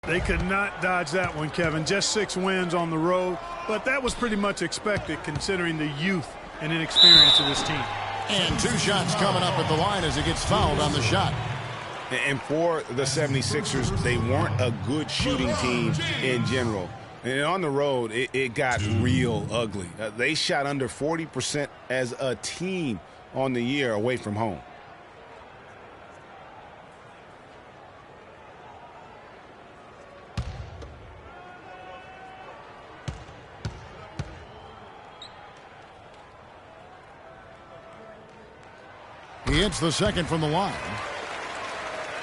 They could not dodge that one, Kevin. Just 6 wins on the road, but that was pretty much expected considering the youth and inexperience of this team. And 2 shots coming up at the line as he gets fouled on the shot. And for the 76ers, they weren't a good shooting team in general. And on the road, it got real ugly. They shot under 40% as a team on the year away from home. He hits the second from the line.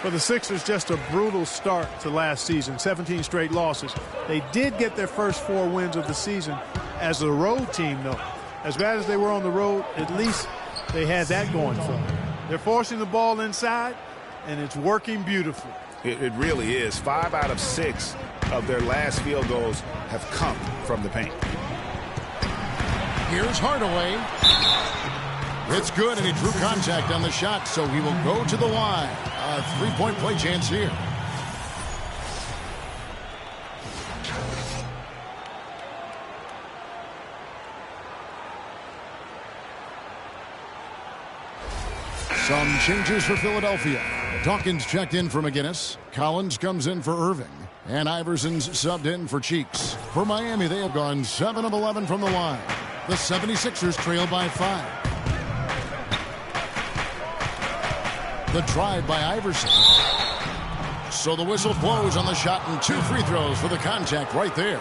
For the Sixers, just a brutal start to last season. 17 straight losses. They did get their first 4 wins of the season as a road team, though. As bad as they were on the road, at least they had that going for them. They're forcing the ball inside, and it's working beautifully. It really is. 5 out of 6 of their last field goals have come from the paint. Here's Hardaway. It's good, and he drew contact on the shot, so he will go to the line. A 3-point play chance here. Some changes for Philadelphia. Dawkins checked in for McGinnis. Collins comes in for Irving. And Iverson's subbed in for Cheeks. For Miami, they have gone 7 of 11 from the line. The 76ers trail by 5. The drive by Iverson. So the whistle blows on the shot and 2 free throws for the contact right there.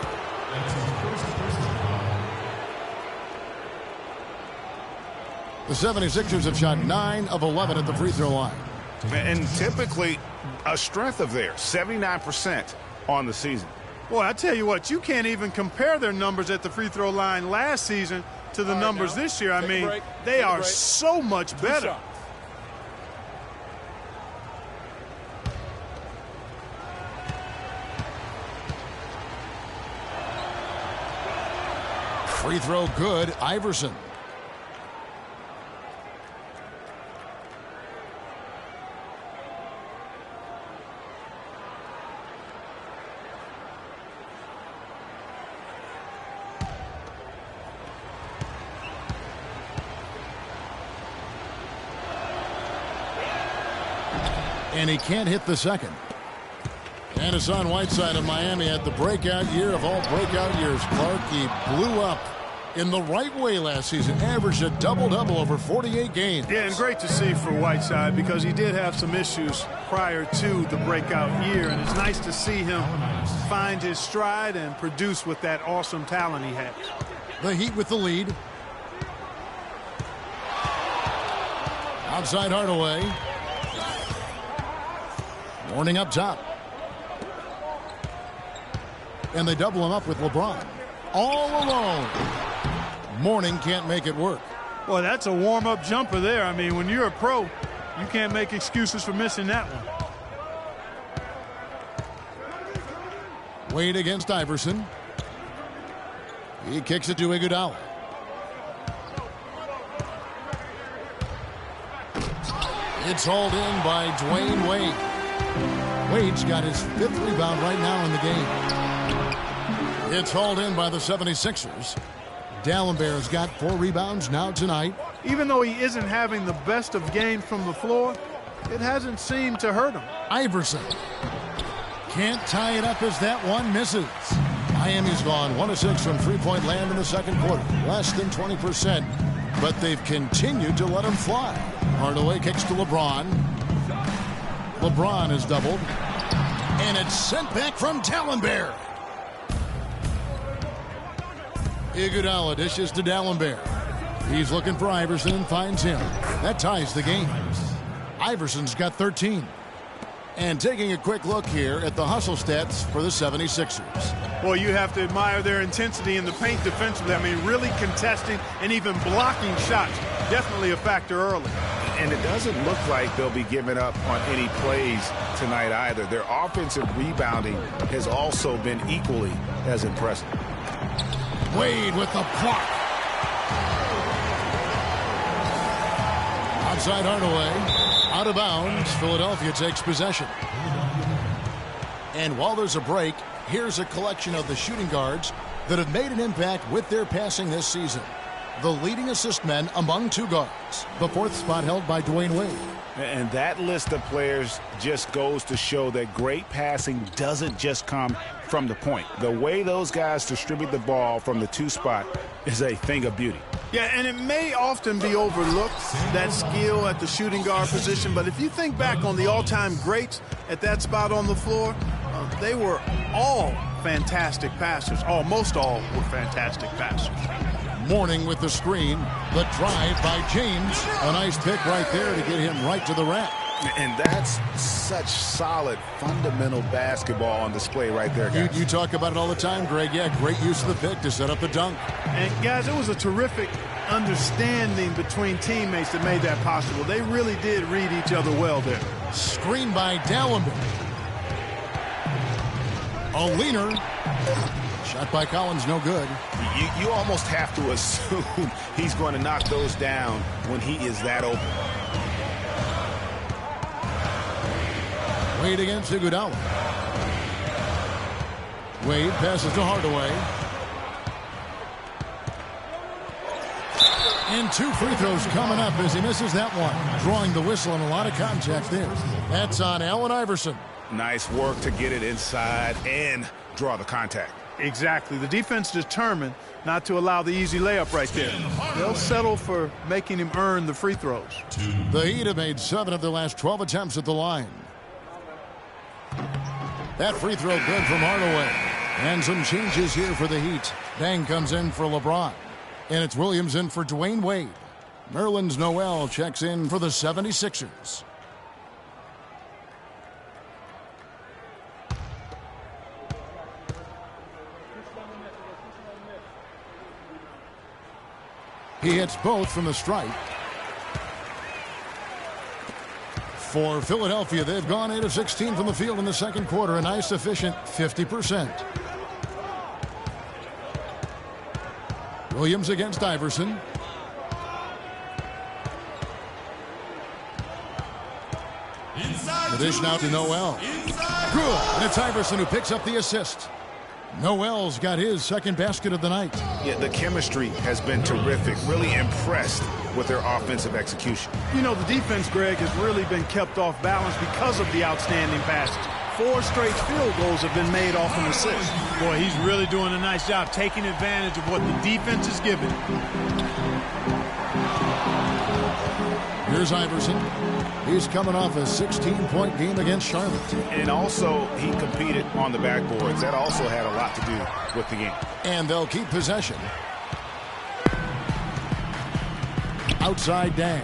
The 76ers have shot 9 of 11 at the free throw line. And typically a strength of theirs, 79% on the season. Boy, I tell you what, you can't even compare their numbers at the free throw line last season to the numbers this year. I mean, they are so much better. Free throw good, Iverson. And he can't hit the second. And Hassan Whiteside of Miami had the breakout year of all breakout years. Clark, he blew up in the right way last season. Averaged a double-double over 48 games. Yeah, and great to see for Whiteside because he did have some issues prior to the breakout year. And it's nice to see him find his stride and produce with that awesome talent he has. The Heat with the lead. Outside Hardaway. Warning up top. And they double him up with LeBron. All alone. Mourning can't make it work. Boy, that's a warm-up jumper there. I mean, when you're a pro, you can't make excuses for missing that one. Wade against Iverson. He kicks it to Iguodala. It's hauled in by Dwayne Wade. Wade's got his 5th rebound right now in the game. It's hauled in by the 76ers. Dallenberg's got 4 rebounds now tonight. Even though he isn't having the best of games from the floor, it hasn't seemed to hurt him. Iverson can't tie it up as that one misses. Miami's gone 1 of 6 from three-point land in the second quarter. Less than 20%, but they've continued to let him fly. Hardaway kicks to LeBron. LeBron is doubled. And it's sent back from Dallenberg. Iguodala dishes to Dallenberg. He's looking for Iverson and finds him. That ties the game. Iverson's got 13. And taking a quick look here at the hustle stats for the 76ers. Well, you have to admire their intensity in the paint defensively. I mean, really contesting and even blocking shots. Definitely a factor early. And it doesn't look like they'll be giving up on any plays tonight either. Their offensive rebounding has also been equally as impressive. Wade with the block. Outside Hardaway. Out of bounds. Philadelphia takes possession. And while there's a break, here's a collection of the shooting guards that have made an impact with their passing this season. The leading assist men among 2 guards. The 4th spot held by Dwayne Wade. And that list of players just goes to show that great passing doesn't just come from the point. The way those guys distribute the ball from the 2 spot is a thing of beauty. Yeah, and it may often be overlooked, that skill at the shooting guard position. But if you think back on the all-time greats at that spot on the floor, they were all fantastic passers. Almost all were fantastic passers. Mourning with the screen. The drive by James. A nice pick right there to get him right to the rack. And that's such solid, fundamental basketball on display right there, guys. You talk about it all the time, Greg. Yeah, great use of the pick to set up the dunk. And, guys, it was a terrific understanding between teammates that made that possible. They really did read each other well there. Screen by Dallenberg. A leaner. Shot by Collins, no good. You almost have to assume he's going to knock those down when he is that open. Wade against Iguodala. Wade passes to Hardaway. And 2 free throws coming up as he misses that one. Drawing the whistle and a lot of contact there. That's on Allen Iverson. Nice work to get it inside and draw the contact. Exactly. The defense determined not to allow the easy layup right there. They'll settle for making him earn the free throws. The Heat have made 7 of their last 12 attempts at the line. That free throw good from Hardaway. And some changes here for the Heat. Dang comes in for LeBron. And it's Williams in for Dwayne Wade. Nerlens Noel checks in for the 76ers. He hits both from the stripe. For Philadelphia, they've gone 8 of 16 from the field in the second quarter. A nice, efficient 50%. Williams against Iverson. The dish now to Noel. Good. And it's Iverson who picks up the assist. Noel's got his second basket of the night. Yeah, the chemistry has been terrific. Really impressed with their offensive execution. You know, the defense, Greg, has really been kept off balance because of the outstanding passes. 4 straight field goals have been made off an assist. Boy, he's really doing a nice job taking advantage of what the defense is giving. Here's Iverson. He's coming off a 16-point game against Charlotte. And also, he competed on the backboards. That also had a lot to do with the game. And they'll keep possession. Outside Dang.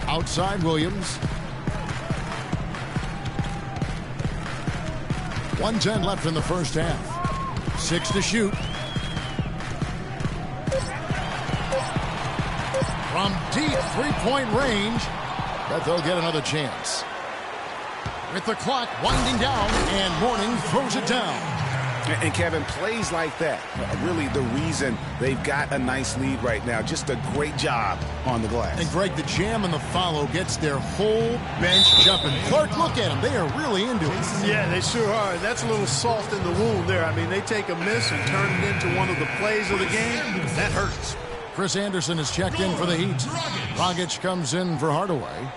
Outside Williams. 1:10 left in the first half. 6 to shoot. From deep three-point range, but they'll get another chance. With the clock winding down, and Mourning throws it down. And Kevin, plays like that are really the reason they've got a nice lead right now. Just a great job on the glass. And Greg, the jam and the follow gets their whole bench jumping. Clark, look at them. They are really into it. Yeah, they sure are. That's a little salt in the wound there. I mean, they take a miss and turn it into one of the plays of the game. That hurts. Chris Anderson is checked in for the Heat. Dragic comes in for Hardaway.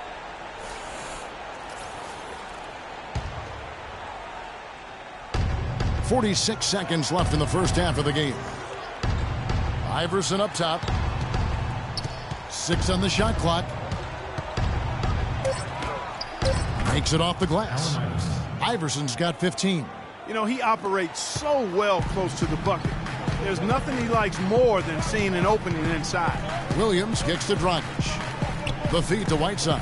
.46 seconds left in the first half of the game. Iverson up top. 6 on the shot clock. Makes it off the glass. Iverson's got 15. You know, he operates so well close to the bucket. There's nothing he likes more than seeing an opening inside. Williams kicks to Dragic. The feed to Whiteside.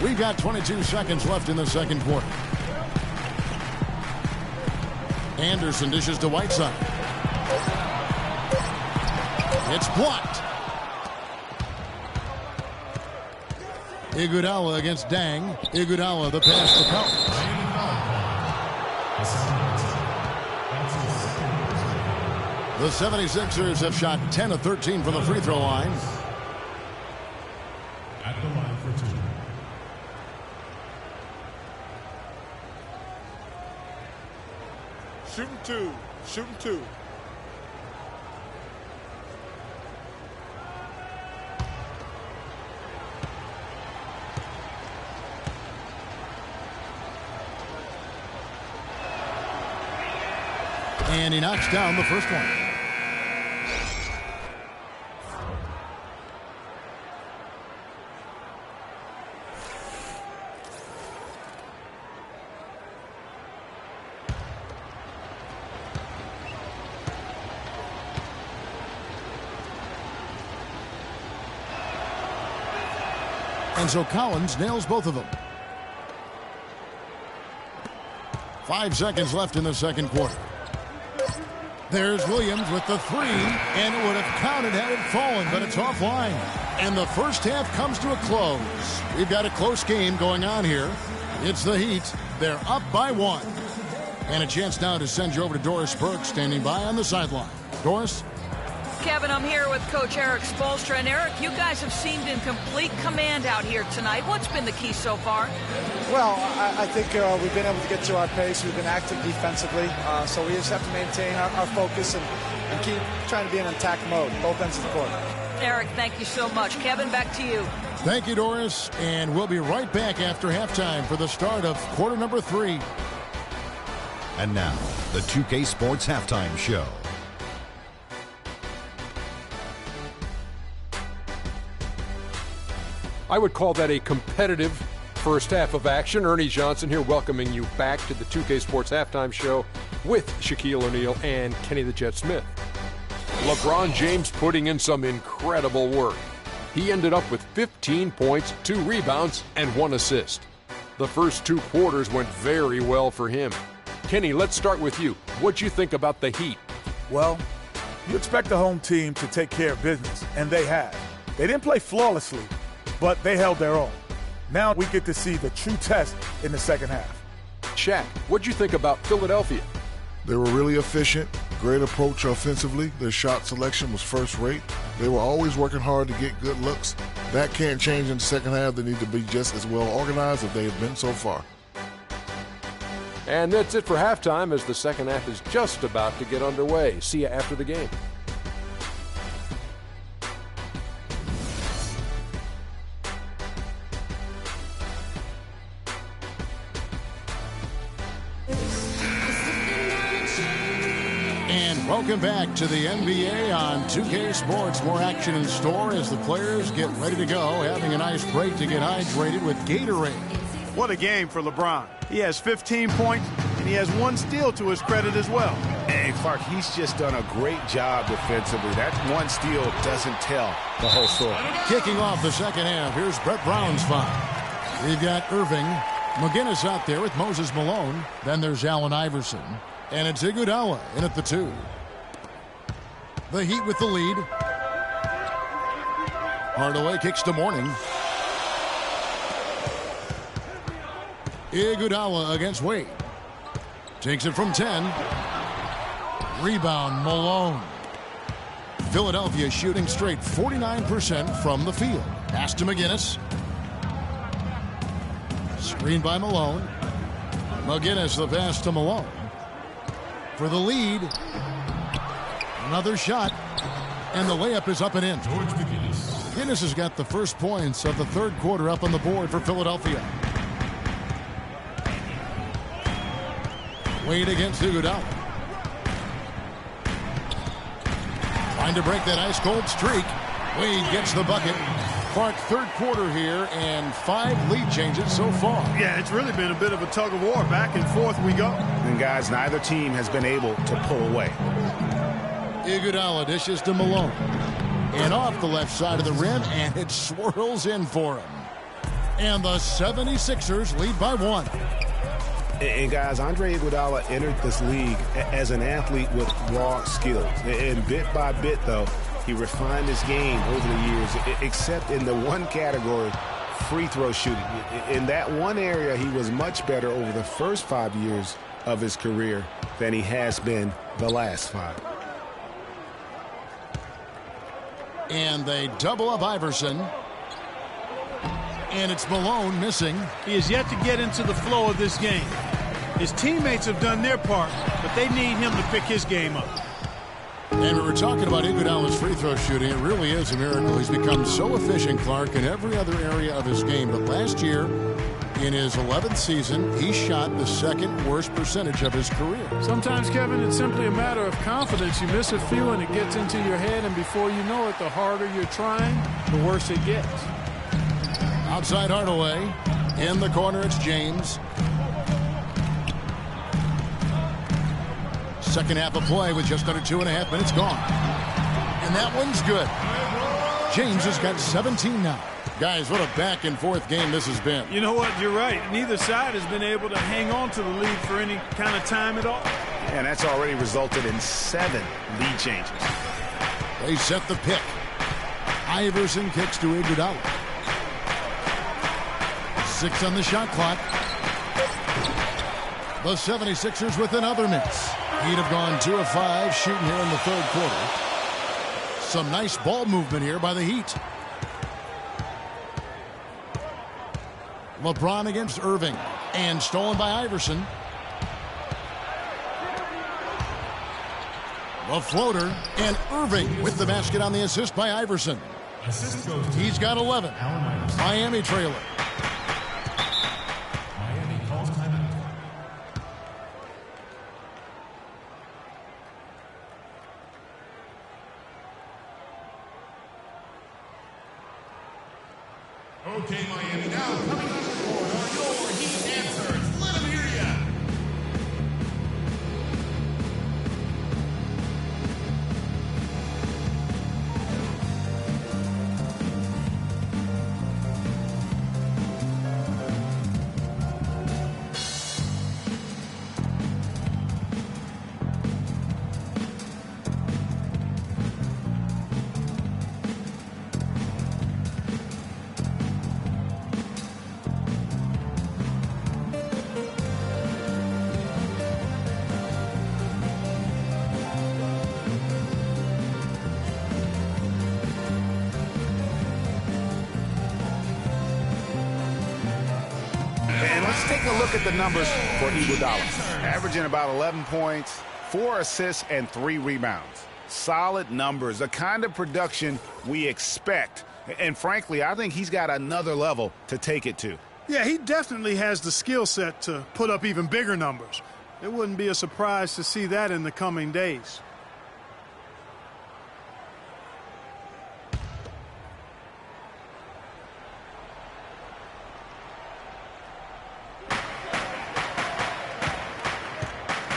We've got 22 seconds left in the second quarter. Anderson dishes to Whiteside. It's blocked. Iguodala against Dang. Iguodala, the pass to Collins. The 76ers have shot 10 of 13 from the free throw line. Shooting two. Shooting two. And he knocks down the first one. And so Collins nails both of them. 5 seconds left in the second quarter. There's Williams with the three, and it would have counted had it fallen, but it's offline. And the first half comes to a close. We've got a close game going on here. It's the Heat. They're up by 1. And a chance now to send you over to Doris Burke, standing by on the sideline. Doris? Kevin, I'm here with Coach Eric Spoelstra. And Eric, you guys have seemed in complete command out here tonight. What's been the key so far? Well, I think we've been able to get to our pace. We've been active defensively. So we just have to maintain our focus and keep trying to be in attack mode, both ends of the court. Eric, thank you so much. Kevin, back to you. Thank you, Doris. And we'll be right back after halftime for the start of quarter number 3. And now, the 2K Sports Halftime Show. I would call that a competitive first half of action. Ernie Johnson here welcoming you back to the 2K Sports Halftime Show with Shaquille O'Neal and Kenny the Jet Smith. LeBron James putting in some incredible work. He ended up with 15 points, 2 rebounds, and 1 assist. The first 2 quarters went very well for him. Kenny, let's start with you. What'd you think about the Heat? Well, you expect the home team to take care of business, and they have. They didn't play flawlessly, but they held their own. Now we get to see the true test in the second half. Shaq, what'd you think about Philadelphia? They were really efficient, great approach offensively. Their shot selection was first rate. They were always working hard to get good looks. That can't change in the second half. They need to be just as well organized as they have been so far. And that's it for halftime, as the second half is just about to get underway. See you after the game. And welcome back to the NBA on 2K Sports. More action in store as the players get ready to go, having a nice break to get hydrated with Gatorade. What a game for LeBron. He has 15 points, and he has 1 steal to his credit as well. And Clark, he's just done a great job defensively. That 1 steal doesn't tell the whole story. Kicking off the second half, here's Brett Brown's foul. We've got Irving, McGinnis out there with Moses Malone. Then there's Allen Iverson. And it's Iguodala in at the 2. The Heat with the lead. Hardaway kicks to Mourning. Iguodala against Wade. Takes it from 10. Rebound, Malone. Philadelphia shooting straight 49% from the field. Pass to McGinnis. Screen by Malone. McGinnis the pass to Malone. For the lead. Another shot. And the layup is up and in. McGinnis has got the first points of the third quarter up on the board for Philadelphia. Wade against Iguodala. Trying to break that ice-cold streak. Wade gets the bucket. Clark, third quarter here, and 5 lead changes so far. Yeah, it's really been a bit of a tug-of-war. Back and forth we go. And, guys, neither team has been able to pull away. Iguodala dishes to Malone. And off the left side of the rim, and it swirls in for him. And the 76ers lead by 1. And, guys, Andre Iguodala entered this league as an athlete with raw skills. And bit by bit, though, he refined his game over the years, except in the one category, free throw shooting. In that one area, he was much better over the first 5 years of his career than he has been the last 5. And they double up Iverson. And it's Malone missing. He is yet to get into the flow of this game. His teammates have done their part, but they need him to pick his game up. And we were talking about Iguodala's free throw shooting. It really is a miracle. He's become so efficient, Clark, in every other area of his game. But last year, in his 11th season, he shot the second worst percentage of his career. Sometimes, Kevin, it's simply a matter of confidence. You miss a few and it gets into your head, and before you know it, the harder you're trying, the worse it gets. Outside Hardaway. In the corner, it's James. Second half of play with just under 2.5 minutes gone. And that one's good. James has got 17 now. Guys, what a back-and-forth game this has been. You know what? You're right. Neither side has been able to hang on to the lead for any kind of time at all. And that's already resulted in 7 lead changes. They set the pick. Iverson kicks to Iguodala. 6 on the shot clock. The 76ers with another miss. He'd have gone 2 of 5 shooting here in the third quarter. Some nice ball movement here by the Heat. LeBron against Irving. And stolen by Iverson. The floater. And Irving with the basket on the assist by Iverson. He's got 11. Miami trailer. Okay, Miami, now coming on the board are your Heat answers. Let them hear ya. Take a look at the numbers for Iguodala. Averaging about 11 points, 4 assists, and 3 rebounds. Solid numbers, the kind of production we expect. And frankly, I think he's got another level to take it to. Yeah, he definitely has the skill set to put up even bigger numbers. It wouldn't be a surprise to see that in the coming days.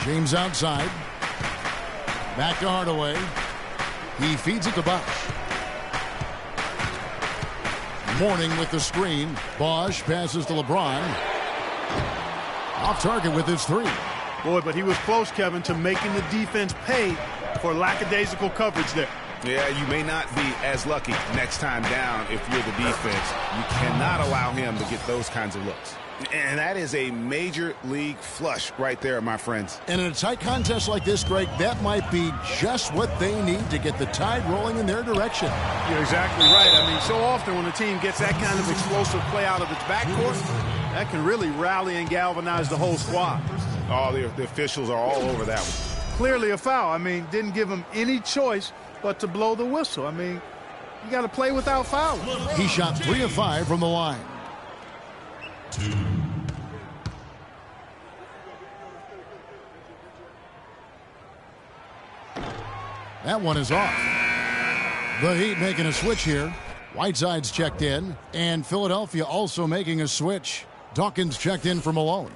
James outside. Back to Hardaway. He feeds it to Bosch. Mourning with the screen. Bosch passes to LeBron. Off target with his 3. Boy, but he was close, Kevin, to making the defense pay for lackadaisical coverage there. Yeah, you may not be as lucky next time down if you're the defense. You cannot allow him to get those kinds of looks. And that is a major league flush right there, my friends. And in a tight contest like this, Greg, that might be just what they need to get the tide rolling in their direction. You're exactly right. I mean, so often when a team gets that kind of explosive play out of its backcourt, that can really rally and galvanize the whole squad. Oh, the officials are all over that one. Clearly a foul. I mean, didn't give him any choice but to blow the whistle. I mean, you got to play without fouling. He shot 3 of 5 from the line. 2. That one is off. The Heat making a switch here. Whiteside's checked in, and Philadelphia also making a switch. Dawkins checked in for Malone.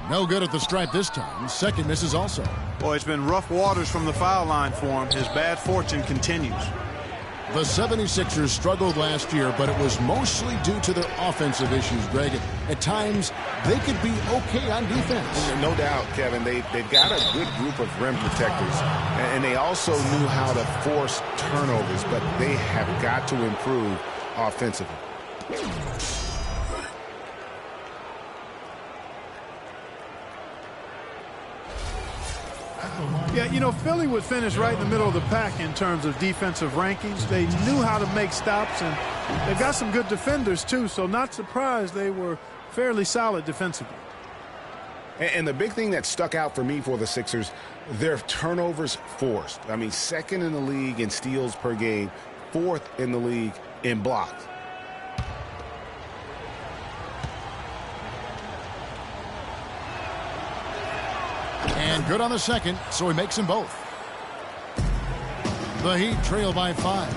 No good at the stripe this time. Second misses also. Boy, it's been rough waters from the foul line for him. His bad fortune continues. The 76ers struggled last year, but it was mostly due to their offensive issues, Greg. At times, they could be okay on defense. No doubt, Kevin. They've got a good group of rim protectors, and they also knew how to force turnovers, but they have got to improve offensively. Yeah, you know, Philly would finish right in the middle of the pack in terms of defensive rankings. They knew how to make stops, and they've got some good defenders, too, so not surprised they were fairly solid defensively. And the big thing that stuck out for me for the Sixers, their turnovers forced. I mean, second in the league in steals per game, fourth in the league in blocks. And good on the second, so he makes them both. The Heat trail by 5.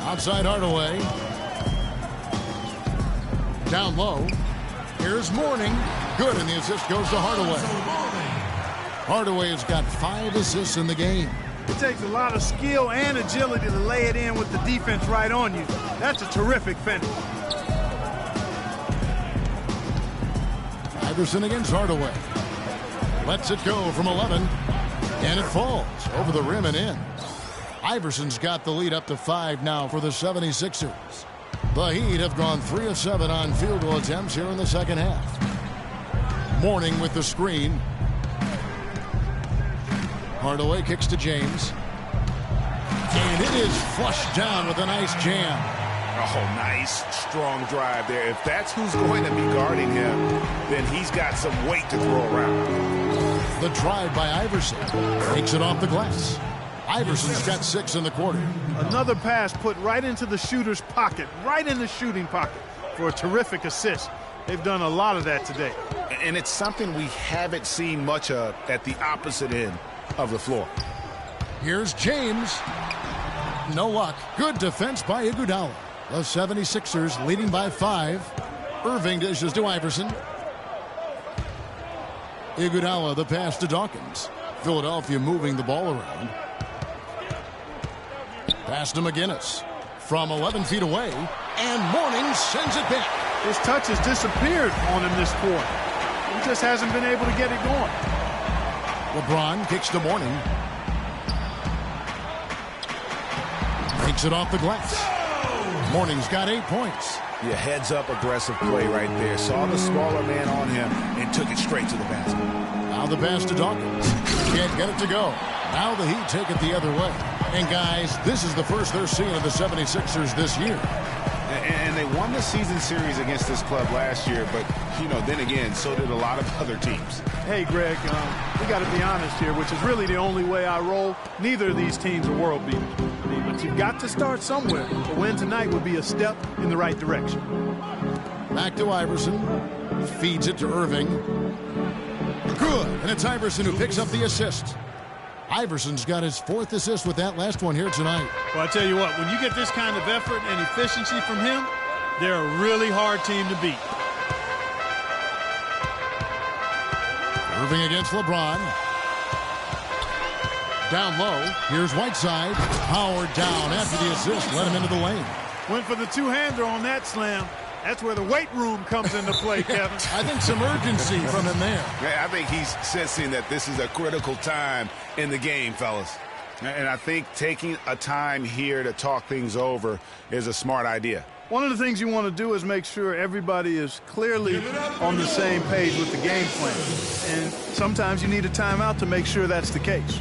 Outside Hardaway. Down low. Here's Mourning. Good, and the assist goes to Hardaway. Hardaway has got 5 assists in the game. It takes a lot of skill and agility to lay it in with the defense right on you. That's a terrific finish. Iverson against Hardaway. Lets it go from 11. And it falls over the rim and in. Iverson's got the lead up to 5 now for the 76ers. The Heat have gone 3 of 7 on field goal attempts here in the second half. Mourning with the screen. Hardaway kicks to James. And it is flushed down with a nice jam. Oh, nice, strong drive there. If that's who's going to be guarding him, then he's got some weight to throw around. The drive by Iverson takes it off the glass. Iverson's got 6 in the quarter. Another pass put right into the shooter's pocket, right in the shooting pocket for a terrific assist. They've done a lot of that today. And it's something we haven't seen much of at the opposite end of the floor. Here's James. No luck. Good defense by Iguodala. The 76ers leading by 5. Irving dishes to Iverson. Iguodala the pass to Dawkins. Philadelphia moving the ball around. Pass to McGinnis. From 11 feet away. And Mourning sends it back. His touch has disappeared on him this quarter. He just hasn't been able to get it going. LeBron kicks to Mourning. Takes it off the glass. Mourning's got 8 points. Yeah, heads up aggressive play right there. Saw the smaller man on him and took it straight to the basket. Now the pass to Dawkins. Can't get it to go. Now the Heat take it the other way. And guys, this is the first they're seeing of the 76ers this year. And they won the season series against this club last year, but, you know, then again, so did a lot of other teams. Hey, Greg, we got to be honest here, which is really the only way I roll. Neither of these teams are world beaters. But you've got to start somewhere. A win tonight would be a step in the right direction. Back to Iverson. Feeds it to Irving. Good. And it's Iverson who picks up the assist. Iverson's got his 4th assist with that last one here tonight. Well, I tell you what, when you get this kind of effort and efficiency from him, they're a really hard team to beat. Irving against LeBron. Down low. Here's Whiteside. Howard down after the assist. Let him into the lane. Went for the two-hander on that slam. That's where the weight room comes into play, Kevin. I think some urgency from him there. I think he's sensing that this is a critical time in the game, fellas. And I think taking a time here to talk things over is a smart idea. One of the things you want to do is make sure everybody is clearly on the same page with the game plan. And sometimes you need a timeout to make sure that's the case.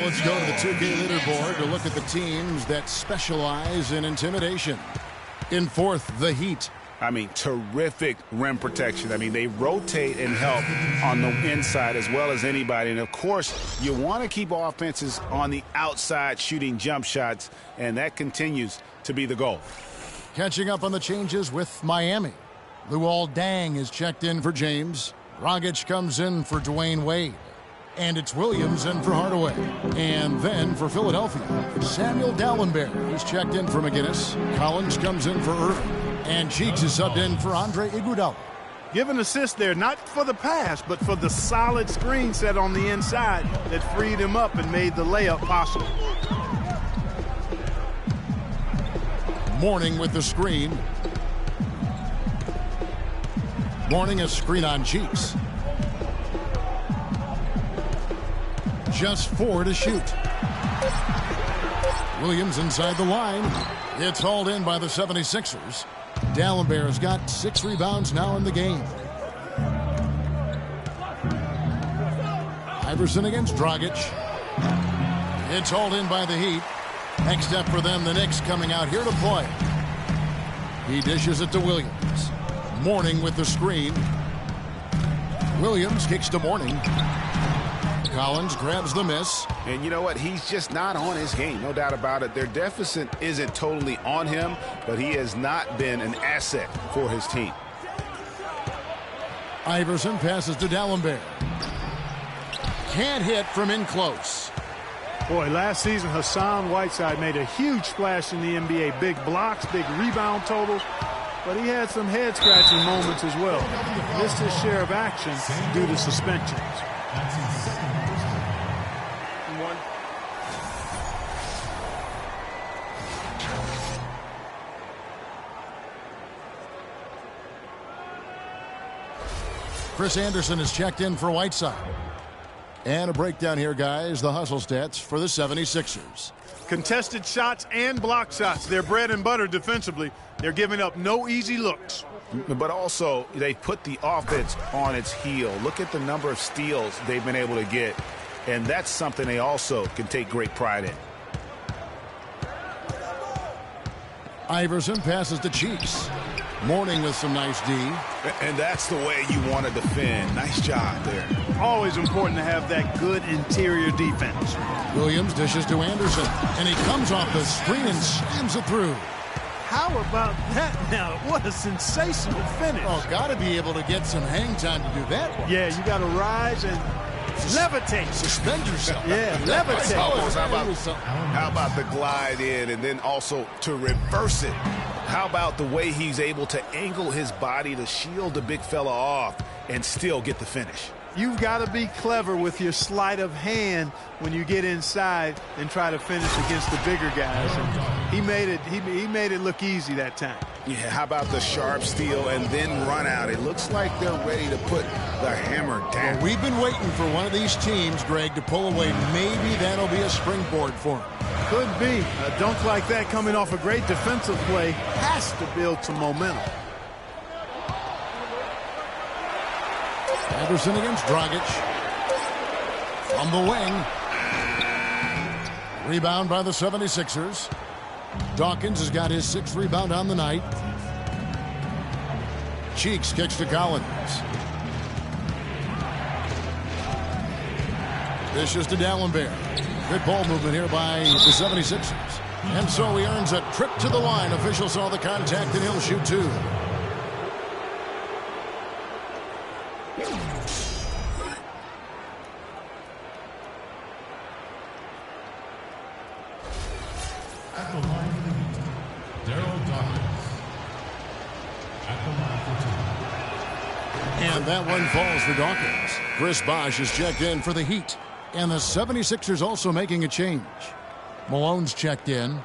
Let's go to the 2K leaderboard to look at the teams that specialize in intimidation. In 4th, the Heat. I mean, terrific rim protection. I mean, they rotate and help on the inside as well as anybody. And, of course, you want to keep offenses on the outside shooting jump shots, and that continues to be the goal. Catching up on the changes with Miami. Luol Deng is checked in for James. Dragic comes in for Dwayne Wade. And it's Williams in for Hardaway. And then for Philadelphia, Samuel Dallenberg. He's checked in for McGinnis. Collins comes in for Irving. And Cheeks is subbed in for Andre Iguodala. Give an assist there, not for the pass, but for the solid screen set on the inside that freed him up and made the layup possible. Mourning with the screen. Mourning a screen on Cheeks. Just 4 to shoot. Williams inside the line. It's hauled in by the 76ers. Dallenberg's got 6 rebounds now in the game. Iverson against Dragic. It's hauled in by the Heat. Next up for them, the Knicks coming out here to play. He dishes it to Williams. Mourning with the screen. Williams kicks to Mourning. Collins grabs the miss. And you know what? He's just not on his game. No doubt about it. Their deficit isn't totally on him, but he has not been an asset for his team. Iverson passes to Dallenberg. Can't hit from in close. Boy, last season, Hassan Whiteside made a huge splash in the NBA. Big blocks, big rebound totals. But he had some head-scratching moments as well. Missed his share of action due to suspensions. Chris Anderson is checked in for Whiteside. And a breakdown here, guys. The hustle stats for the 76ers. Contested shots and block shots. They're bread and butter defensively. They're giving up no easy looks. But also, they put the offense on its heel. Look at the number of steals they've been able to get. And that's something they also can take great pride in. Iverson passes to Cheeks. Mourning with some nice D. And that's the way you want to defend. Nice job there. Always important to have that good interior defense. Williams dishes to Anderson. And he comes off the screen and slams it through. How about that now? What a sensational finish. Oh, got to be able to get some hang time to do that one. Yeah, you got to rise and levitate. Suspend yourself. Yeah, levitate. How about the glide in and then also to reverse it? How about the way he's able to angle his body to shield the big fella off and still get the finish? You've got to be clever with your sleight of hand when you get inside and try to finish against the bigger guys. And he made it look easy that time. Yeah, how about the sharp steal and then run out? It looks like they're ready to put the hammer down. Well, we've been waiting for one of these teams, Greg, to pull away. Maybe that'll be a springboard for them. Could be. A dunk like that coming off a great defensive play has to build some momentum. Anderson against Dragic. From the wing. Rebound by the 76ers. Dawkins has got his 6th rebound on the night. Cheeks kicks to Collins. Dishes to Dallenberg. Good ball movement here by the 76ers. And so he earns a trip to the line. Officials saw the contact and he'll shoot 2. At the line for the Heat, Daryl Dawkins. At the line for 2. And that one falls for Dawkins. Chris Bosh is checked in for the Heat. And the 76ers also making a change. Malone's checked in.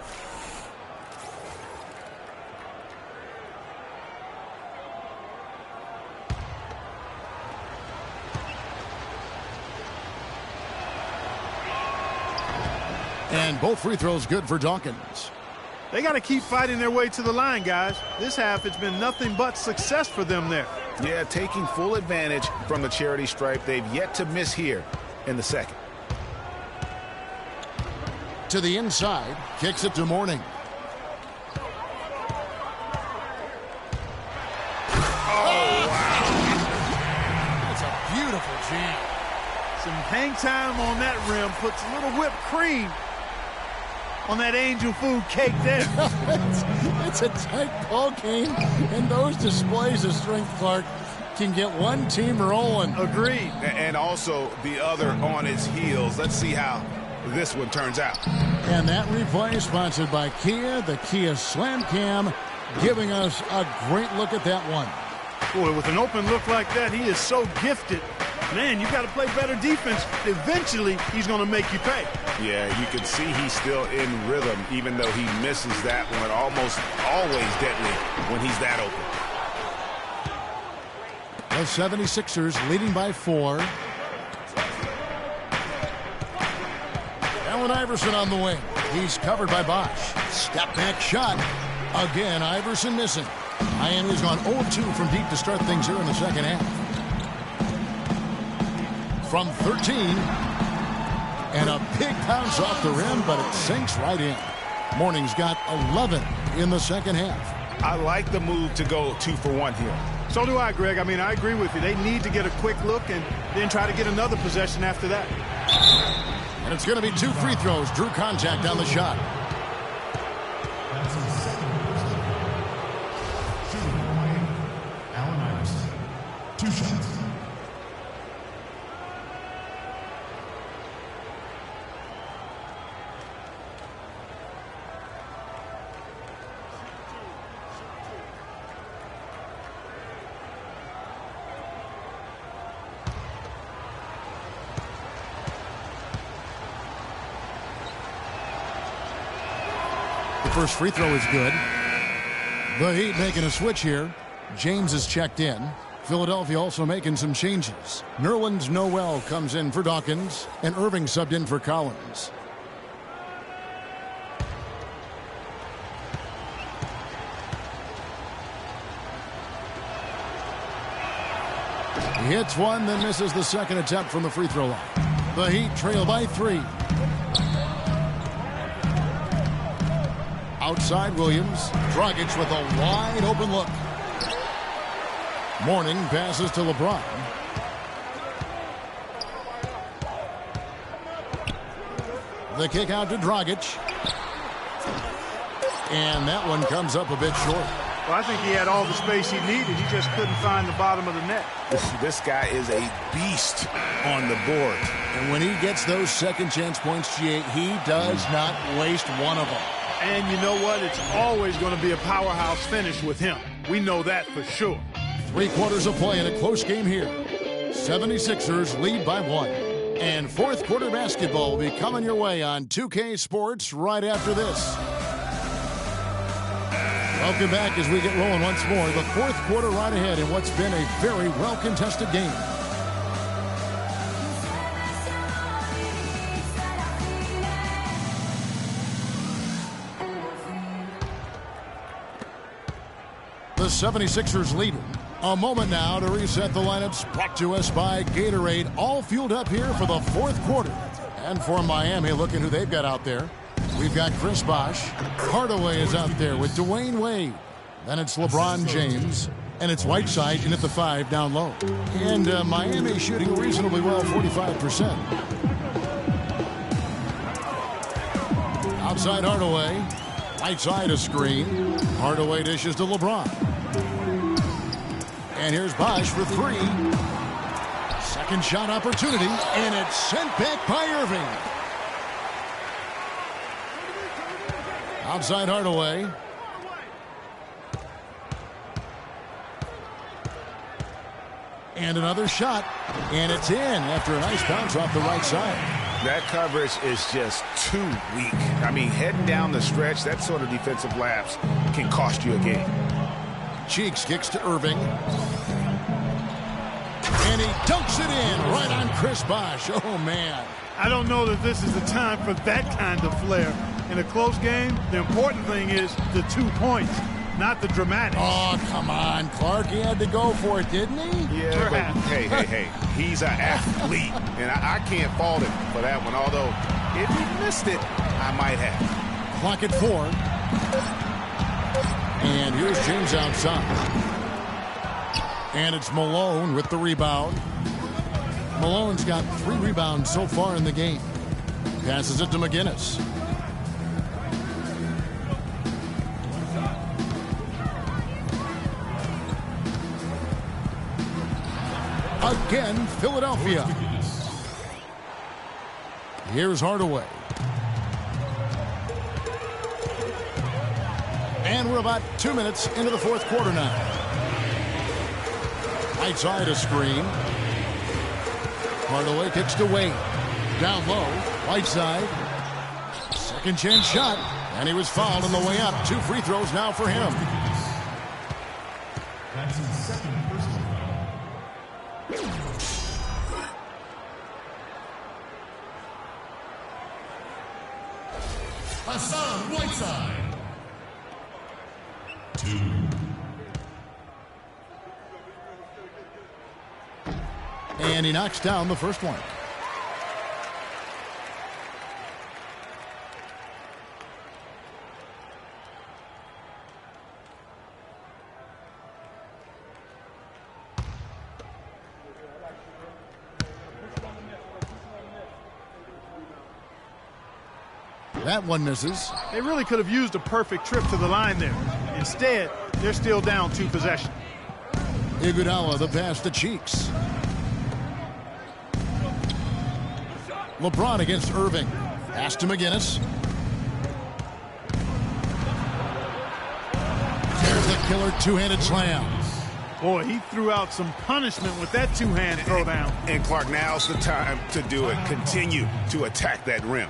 And both free throws good for Dawkins. They got to keep fighting their way to the line, guys. This half, it's been nothing but success for them there. Yeah, taking full advantage from the charity stripe. They've yet to miss here in the second. To the inside, kicks it to Mourning. Oh, wow. That's a beautiful jam. Some hang time on that rim puts a little whipped cream on that angel food cake there. It's a tight ball game, and those displays of strength, Clark, can get one team rolling. Agreed. And also the other on its heels. Let's see how this one turns out. And that replay sponsored by Kia, the Kia Slam Cam, giving us a great look at that one. Boy, with an open look like that, he is so gifted. Man, you got to play better defense. Eventually, he's going to make you pay. Yeah, you can see he's still in rhythm, even though he misses that one. Almost always deadly when he's that open. The 76ers leading by 4. Allen Iverson on the wing. He's covered by Bosch. Step back shot. Again, Iverson missing. Miami's gone 0-2 from deep to start things here in the second half. From 13. And a big bounce off the rim, but it sinks right in. Morning's got 11 in the second half. I like the move to go 2 for 1 here. So do I, Greg. I mean, I agree with you. They need to get a quick look and then try to get another possession after that. And it's going to be 2 free throws. Drew contact on the shot. That's his second personal. Shooting for Miami, Allen Iverson. 2 shots. First free throw is good. The Heat making a switch here. James is checked in. Philadelphia also making some changes. Nerlens Noel comes in for Dawkins, and Irving subbed in for Collins. He hits one, then misses the second attempt from the free throw line. The Heat trail by 3. Outside Williams. Dragic with a wide open look. Morning passes to LeBron. The kick out to Dragic. And that one comes up a bit short. Well, I think he had all the space he needed. He just couldn't find the bottom of the net. This guy is a beast on the board. And when he gets those second chance points, G8, he does not waste one of them. And you know what? It's always going to be a powerhouse finish with him. We know that for sure. 3 quarters of play in a close game here. 76ers lead by 1. And fourth quarter basketball will be coming your way on 2K Sports right after this. Welcome back as we get rolling once more. The fourth quarter right ahead in what's been a very well-contested game. The 76ers leading. A moment now to reset the lineups. Brought to us by Gatorade. All fueled up here for the fourth quarter. And for Miami, looking who they've got out there. We've got Chris Bosh. Hardaway is out there with Dwayne Wade. Then it's LeBron James. And it's Whiteside in at the 5 down low. And Miami shooting reasonably well, 45%. Outside Hardaway. Whiteside a screen. Hardaway dishes to LeBron. And here's Bosh for 3. Second shot opportunity. And it's sent back by Irving. Outside Hardaway. And another shot. And it's in after a nice bounce off the right side. That coverage is just too weak. I mean, heading down the stretch, that sort of defensive lapse can cost you a game. Cheeks kicks to Irving. And he dunks it in right on Chris Bosh. Oh, man. I don't know that this is the time for that kind of flair. In a close game, the important thing is the 2 points, not the dramatics. Oh, come on, Clark. He had to go for it, didn't he? Yeah, but hey. He's an athlete, and I can't fault him for that one. Although, if he missed it, I might have. Clock at 4. And here's James outside. And it's Malone with the rebound. Malone's got 3 rebounds so far in the game. Passes it to McGinnis. Again, Philadelphia. Here's Hardaway. And we're about 2 minutes into the fourth quarter now. Right side a screen. Hardaway kicks to Wade. Down low, right side. Second chance shot. And he was fouled on the way up. 2 free throws now for him. That's his second personal foul. Hassan Whiteside. 2. And he knocks down the first one. That one misses. They really could have used a perfect trip to the line there. Instead, they're still down 2 possessions. Iguodala, the pass to Cheeks. LeBron against Irving. Pass to McGinnis. There's the killer two-handed slam. Boy, he threw out some punishment with that two-hand throwdown. And Clark, now's the time to do it. Continue to attack that rim.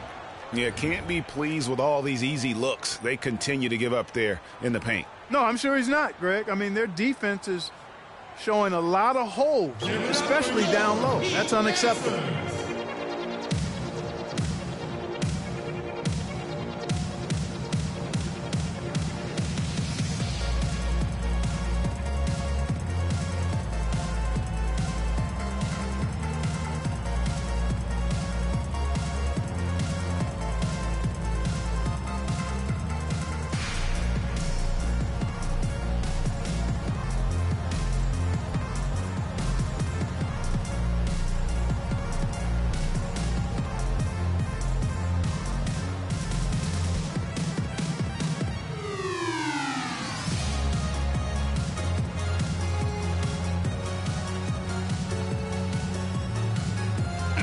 You can't be pleased with all these easy looks. They continue to give up there in the paint. No, I'm sure he's not, Greg. I mean, their defense is showing a lot of holes, especially down low. That's unacceptable.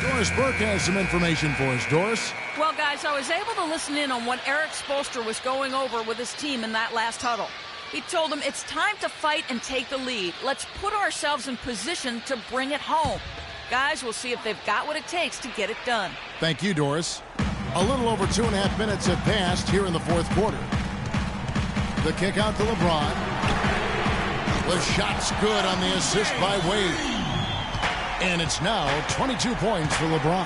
Doris Burke has some information for us. Doris? Well, guys, I was able to listen in on what Eric Spoelstra was going over with his team in that last huddle. He told them it's time to fight and take the lead. Let's put ourselves in position to bring it home. Guys, we'll see if they've got what it takes to get it done. Thank you, Doris. A little over 2.5 minutes have passed here in the fourth quarter. The kick out to LeBron. The shot's good on the assist by Wade. And it's now 22 points for LeBron.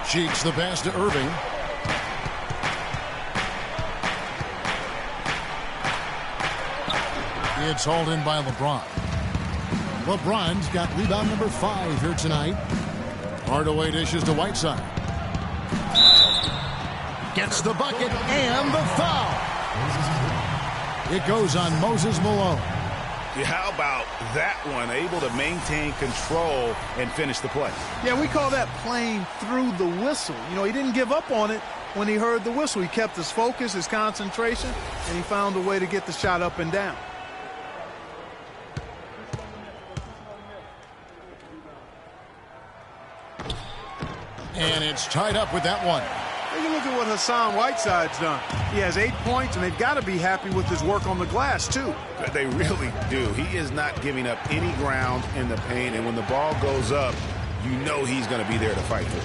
Cheeks the pass to Irving. It's hauled in by LeBron. LeBron's got rebound number 5 here tonight. Hardaway dishes to Whiteside. Gets the bucket and the foul. It goes on Moses Malone. Yeah, how about that one? Able to maintain control and finish the play. Yeah, we call that playing through the whistle. You know, he didn't give up on it when he heard the whistle. He kept his focus, his concentration, and he found a way to get the shot up and down. And it's tied up with that one. Take a look at what Hassan Whiteside's done. He has 8 points, and they've got to be happy with his work on the glass, too. They really do. He is not giving up any ground in the paint, and when the ball goes up, you know he's going to be there to fight for it.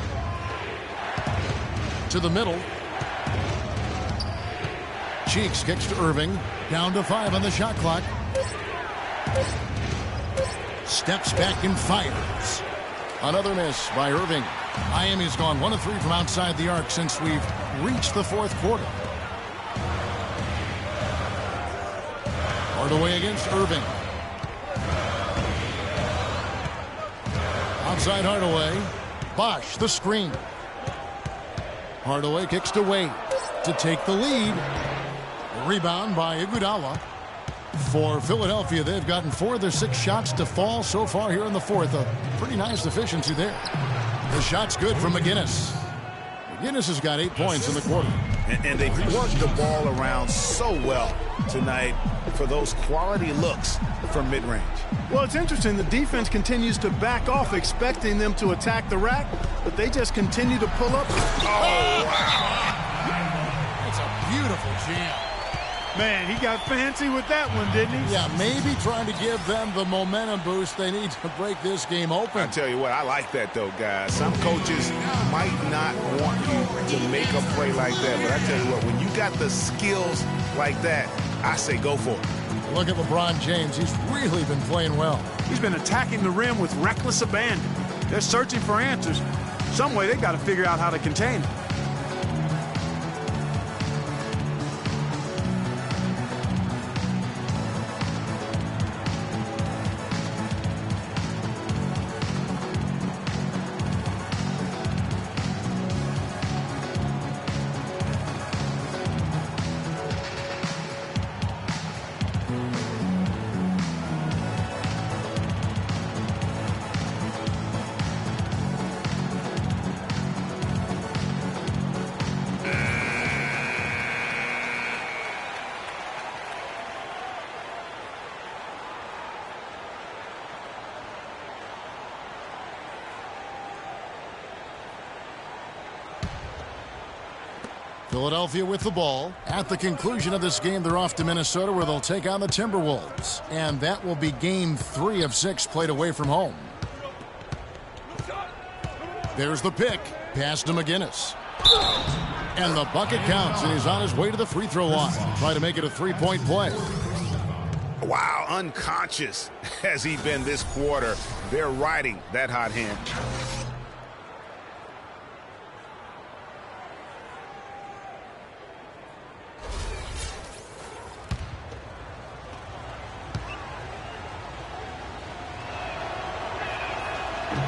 To the middle. Cheeks kicks to Irving. Down to 5 on the shot clock. Steps back and fires. Another miss by Irving. Miami's gone 1 of 3 from outside the arc since we've reached the fourth quarter. Hardaway against Irving. Outside Hardaway. Bosch, the screen. Hardaway kicks to Wade to take the lead. Rebound by Iguodala. For Philadelphia, they've gotten 4 of their 6 shots to fall so far here in the fourth. A pretty nice efficiency there. The shot's good from McGinnis. Guinness has got 8 points in the quarter. And they've worked the ball around so well tonight for those quality looks from mid-range. Well, it's interesting. The defense continues to back off, expecting them to attack the rack, but they just continue to pull up. Oh, wow. That's a beautiful jam. Man, he got fancy with that one, didn't he? Yeah, maybe trying to give them the momentum boost they need to break this game open. I tell you what, I like that, though, guys. Some coaches might not want you to make a play like that, but I tell you what, when you got the skills like that, I say go for it. Look at LeBron James. He's really been playing well. He's been attacking the rim with reckless abandon. They're searching for answers. Some way they got to figure out how to contain him. Philadelphia with the ball. At the conclusion of this game, they're off to Minnesota, where they'll take on the Timberwolves. And that will be game 3 of 6 played away from home. There's the pick. Pass to McGinnis. And the bucket counts, and he's on his way to the free throw line. Try to make it a 3-point play. Wow, unconscious has he been this quarter. They're riding that hot hand.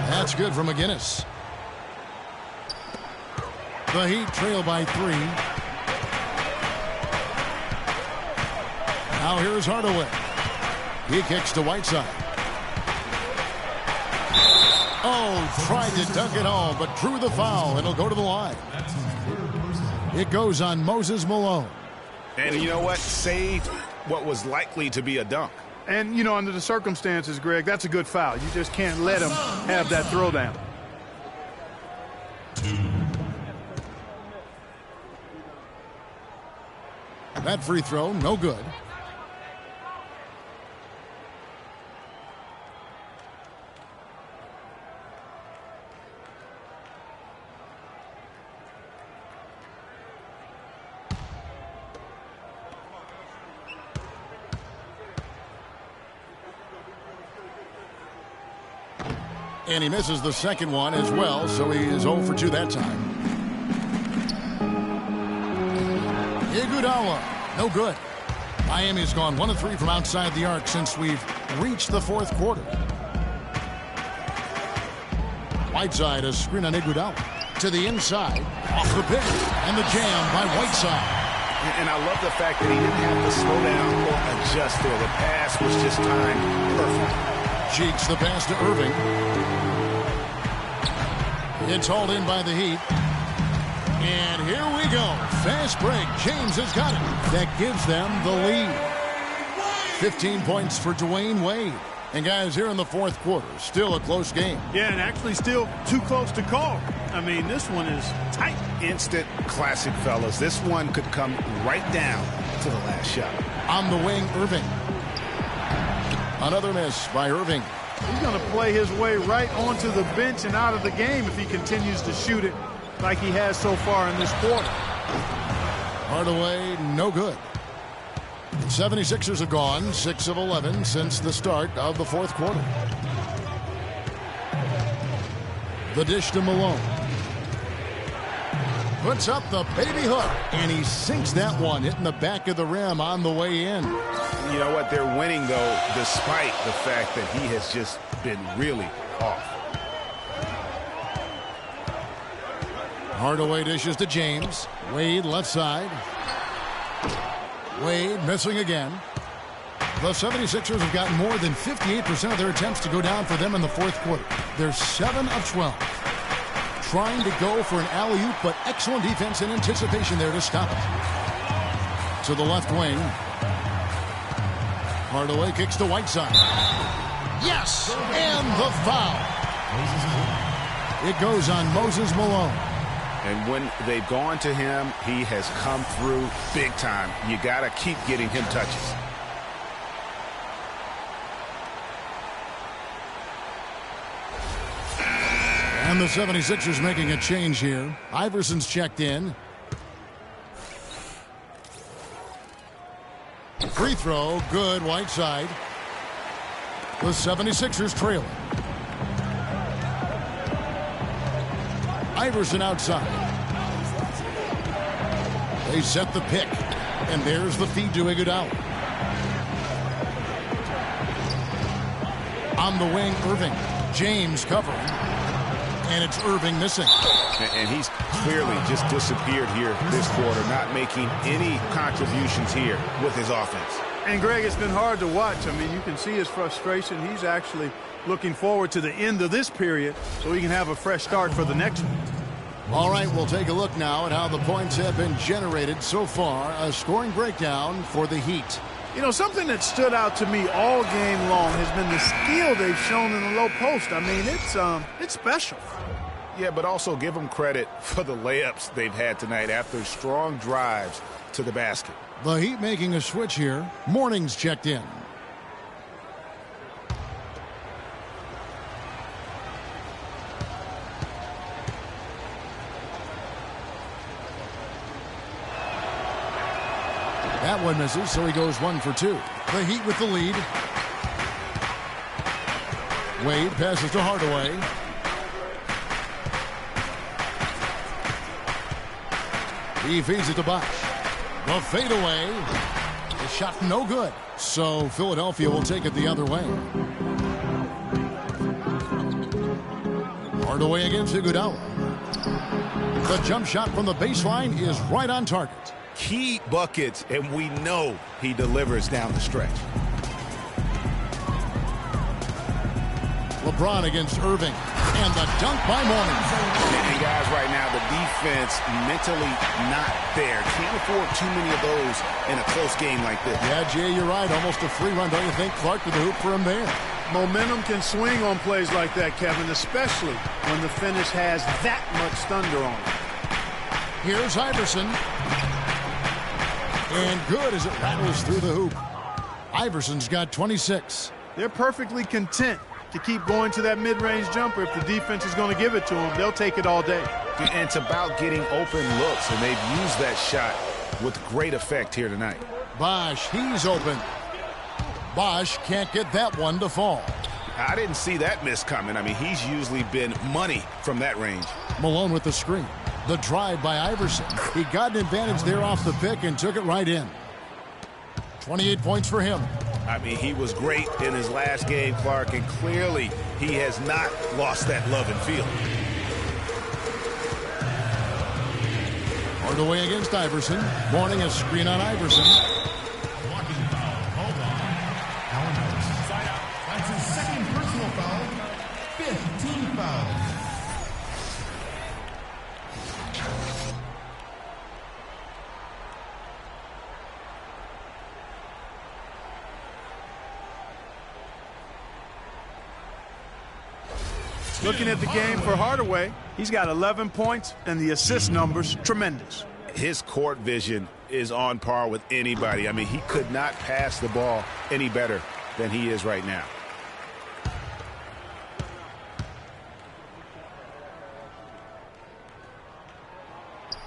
That's good for McGinnis. The Heat trail by 3. Now here's Hardaway. He kicks to Whiteside. Oh, tried to dunk it home, but drew the foul, and it'll go to the line. It goes on Moses Malone. And you know what? Saved what was likely to be a dunk. And, you know, under the circumstances, Greg, that's a good foul. You just can't let him have that throwdown. That free throw, no good. And he misses the second one as well, so he is 0 for 2 that time. Iguodala, no good. Miami's gone 1 of 3 from outside the arc since we've reached the fourth quarter. Whiteside, a screen on Iguodala. To the inside, off the pick, and the jam by Whiteside. And I love the fact that he didn't have to slow down or adjust there. The pass was just timed perfect. Cheeks the pass to Irving. It's hauled in by the Heat. And here we go. Fast break. James has got it. That gives them the lead. 15 points for Dwayne Wade. And guys, here in the fourth quarter, still a close game. Yeah, and actually still too close to call. I mean, this one is tight. Instant classic, fellas. This one could come right down to the last shot. On the wing, Irving. Another miss by Irving. He's going to play his way right onto the bench and out of the game if he continues to shoot it like he has so far in this quarter. Hardaway, no good. 76ers have gone 6 of 11 since the start of the fourth quarter. The dish to Malone. Puts up the baby hook, and he sinks that one, hitting the back of the rim on the way in. You know what? They're winning, though, despite the fact that he has just been really off. Hardaway dishes to James. Wade left side. Wade missing again. The 76ers have gotten more than 58% of their attempts to go down for them in the fourth quarter. They're 7 of 12. trying to go for an alley-oop, but excellent defense and anticipation there to stop it. To the left wing. Hardaway kicks to Whiteside. Yes! And the foul. It goes on Moses Malone. And when they've gone to him, he has come through big time. You got to keep getting him touches. And the 76ers making a change here. Iverson's checked in. Free throw, good, Whiteside. The 76ers trailing. Iverson outside. They set the pick. And there's the feed to Iguodala. On the wing, Irving. James covering. And it's Irving missing. And he's clearly just disappeared here this quarter, not making any contributions here with his offense. And, Greg, it's been hard to watch. I mean, you can see his frustration. He's actually looking forward to the end of this period so he can have a fresh start for the next one. All right, we'll take a look now at how the points have been generated so far. A scoring breakdown for the Heat. You know, something that stood out to me all game long has been the skill they've shown in the low post. I mean, it's special. Yeah, but also give them credit for the layups they've had tonight after strong drives to the basket. The Heat making a switch here. Morning's checked in. That one misses, so he goes 1 for 2. The Heat with the lead. Wade passes to Hardaway. He feeds it to Bosh. The fadeaway. The shot no good. So Philadelphia will take it the other way. Hardaway against Iguodala. The jump shot from the baseline is right on target. Key buckets, and we know he delivers down the stretch. LeBron against Irving. And the dunk by Morning. And guys, right now, the defense mentally not there. Can't afford too many of those in a close game like this. Yeah, Jay, you're right. Almost a free run, don't you think? Clark to the hoop for him there. Momentum can swing on plays like that, Kevin, especially when the finish has that much thunder on it. Here's Iverson. And good as it rattles through the hoop. Iverson's got 26. They're perfectly content to keep going to that mid-range jumper. If the defense is going to give it to them, they'll take it all day. And it's about getting open looks, and they've used that shot with great effect here tonight. Bosh, he's open. Bosh can't get that one to fall. I didn't see that miss coming. I mean, he's usually been money from that range. Malone with the screen. The drive by Iverson. He got an advantage there off the pick and took it right in. 28 points for him. I mean, he was great in his last game, Clark, and clearly he has not lost that love and feel. Hardaway against Iverson. Morning a screen on Iverson. Blocking foul. Hold on. Allen Iverson. Side out. That's his second personal foul. 5th team foul. Looking at the game for Hardaway, he's got 11 points, and the assist numbers tremendous. His court vision is on par with anybody. I mean, he could not pass the ball any better than he is right now.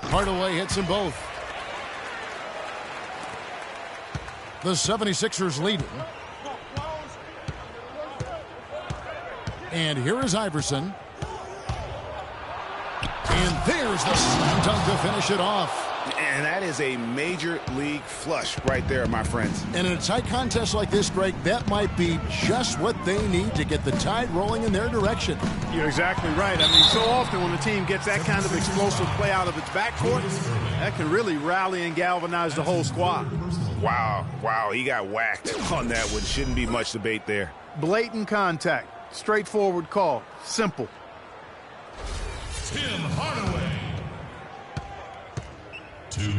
Hardaway hits them both. The 76ers leading. And here is Iverson. And there's the slam dunk to finish it off. And that is a major league flush right there, my friends. And in a tight contest like this, Greg, that might be just what they need to get the tide rolling in their direction. You're exactly right. I mean, so often when the team gets that kind of explosive play out of its backcourt, that can really rally and galvanize the whole squad. Wow, he got whacked on that one. Shouldn't be much debate there. Blatant contact. Straightforward call. Simple. Tim Hardaway. 2.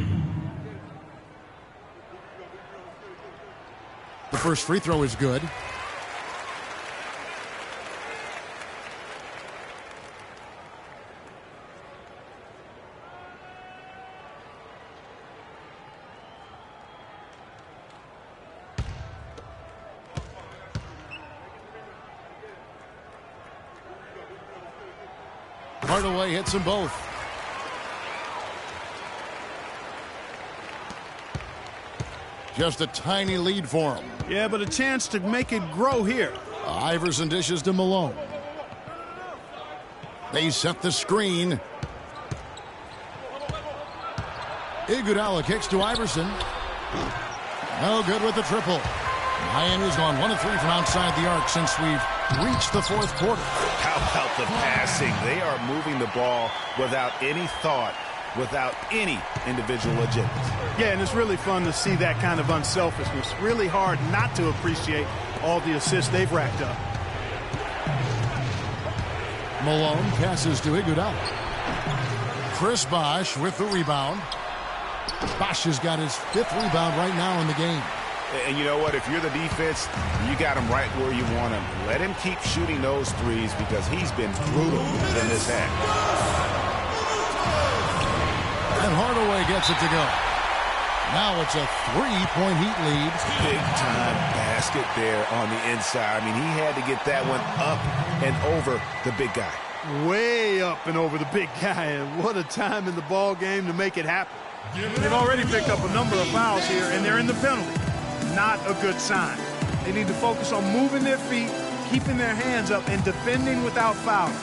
The first free throw is good. Hardaway hits them both. Just a tiny lead for him. Yeah, but a chance to make it grow here. Iverson dishes to Malone. They set the screen. Iguodala kicks to Iverson. No good with the triple. Miami's gone 1 of 3 from outside the arc since we've reached the fourth quarter. How about the passing? They are moving the ball without any thought, without any individual agenda. Yeah, and it's really fun to see that kind of unselfishness. Really hard not to appreciate all the assists they've racked up. Malone passes to Iguodala. Chris Bosh with the rebound. Bosh has got his 5th rebound right now in the game. And you know what? If you're the defense, you got him right where you want him. Let him keep shooting those threes because he's been brutal in this half. And Hardaway gets it to go. Now it's a 3-point Heat lead. Big-time basket there on the inside. I mean, he had to get that one up and over the big guy. Way up and over the big guy, and what a time in the ball game to make it happen. They've already picked up a number of fouls here, and they're in the penalty. Not a good sign. They need to focus on moving their feet, keeping their hands up, and defending without fouling.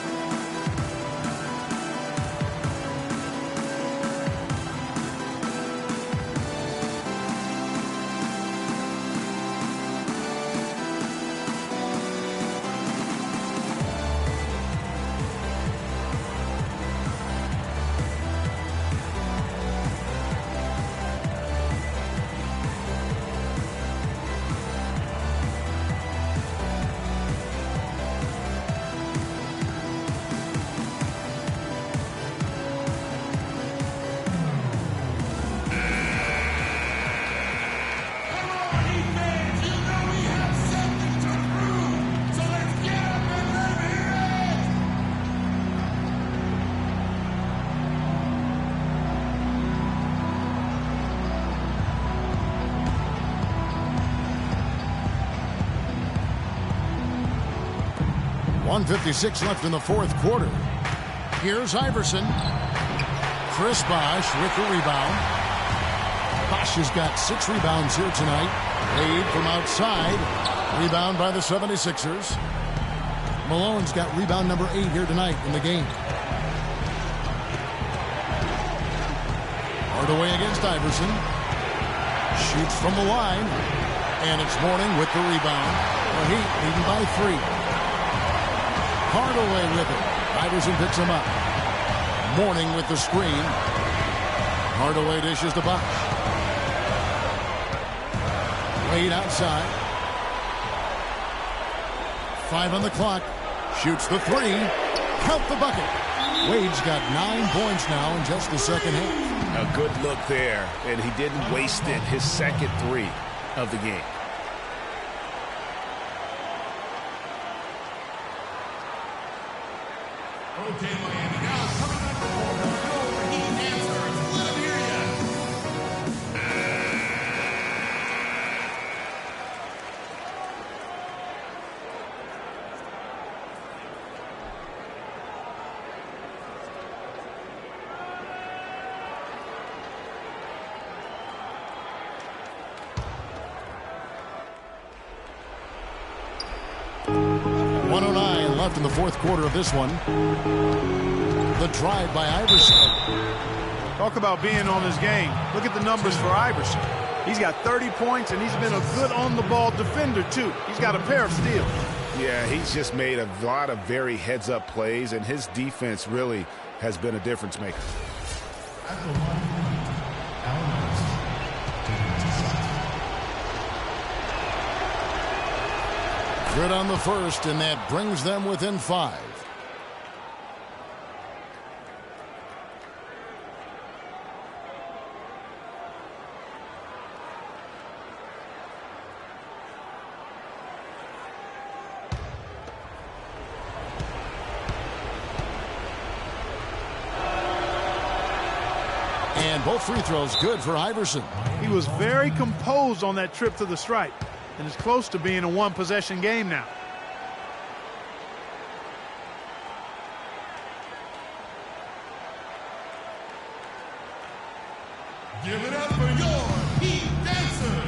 .156 left in the fourth quarter. Here's Iverson. Chris Bosh with the rebound. Bosh has got 6 rebounds here tonight. Wade from outside. Rebound by the 76ers. Malone's got rebound number 8 here tonight in the game. Hardaway against Iverson. Shoots from the line. And it's Mourning with the rebound. The Heat leading by 3. Hardaway with it. Iverson picks him up. Mourning with the screen. Hardaway dishes to Bosh. Wade outside. 5 on the clock. Shoots the 3. Count the bucket. Wade's got 9 points now in just the second half. A good look there, and he didn't waste it. His second 3 of the game. Okay, Miami, now coming up for Heat answers. Let him hear Left in the fourth quarter of this one. The drive by Iverson. Talk about being on his game. Look at the numbers for Iverson. He's got 30 points, and he's been a good on-the-ball defender, too. He's got a pair of steals. Yeah, he's just made a lot of very heads-up plays, and his defense really has been a difference maker. At the line, Good on the first, and that brings them within 5. And both free throws good for Iverson. He was very composed on that trip to the stripe, and it's close to being a one-possession game now. Give it up for your Heat Dancers.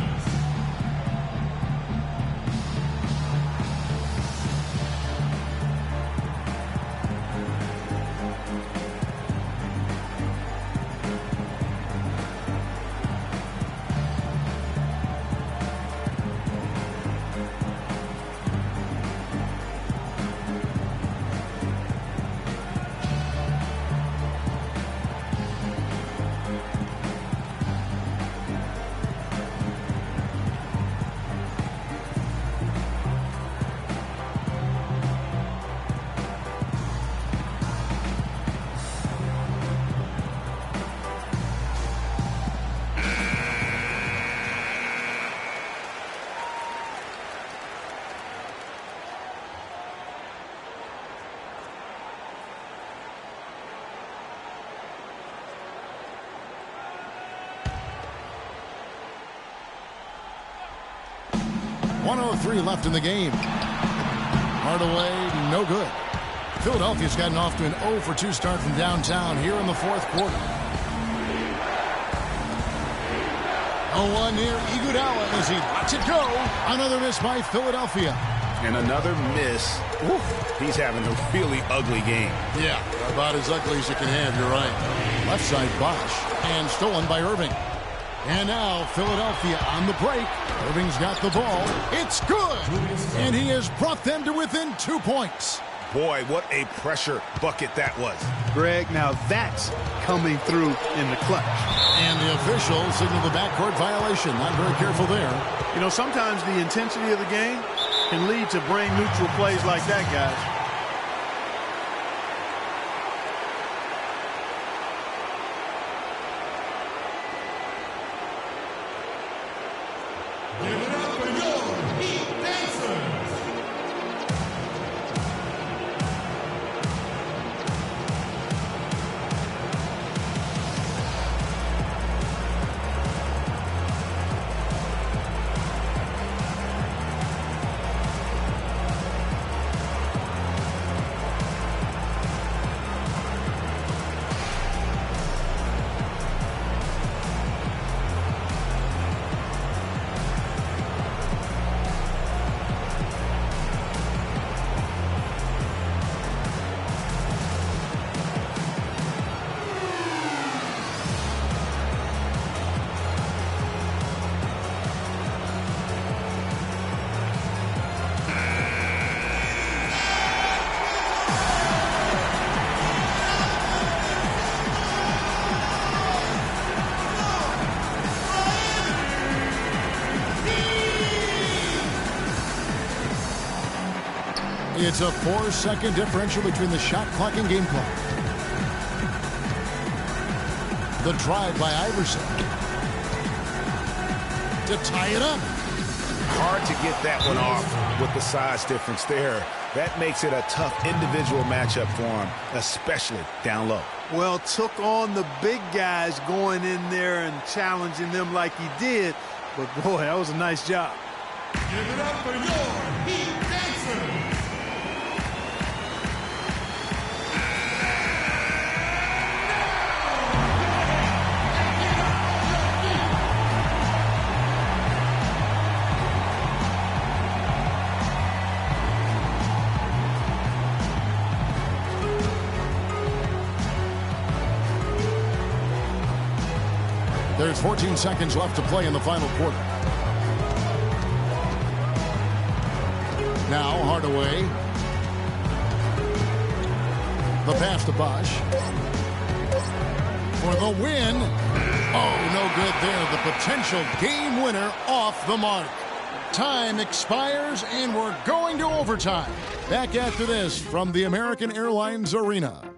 .103 left in the game. Hardaway, no good. Philadelphia's gotten off to an 0 for 2 start from downtown here in the fourth quarter. 0-1 near Iguodala as he lets it go. Another miss by Philadelphia. And another miss. Oof, he's having a really ugly game. Yeah, about as ugly as you can have, you're right. Left side Bosh, and stolen by Irving. And now Philadelphia on the break. Irving's got the ball. It's good. And he has brought them to within 2 points. Boy, what a pressure bucket that was. Greg, now that's coming through in the clutch. And the official signaled the backcourt violation. Not very careful there. You know, sometimes the intensity of the game can lead to brain-neutral plays like that, guys. Give it up for your Heat Dancers. It's a 4-second differential between the shot clock and game clock. The drive by Iverson to tie it up. Hard to get that one off with the size difference there. That makes it a tough individual matchup for him, especially down low. Well, took on the big guys going in there and challenging them like he did. But, boy, that was a nice job. Give it up for your Heat Dancers. There's 14 seconds left to play in the final quarter. Now Hardaway. The pass to Bosh. For the win. Oh, no good there. The potential game winner off the mark. Time expires and we're going to overtime. Back after this from the American Airlines Arena.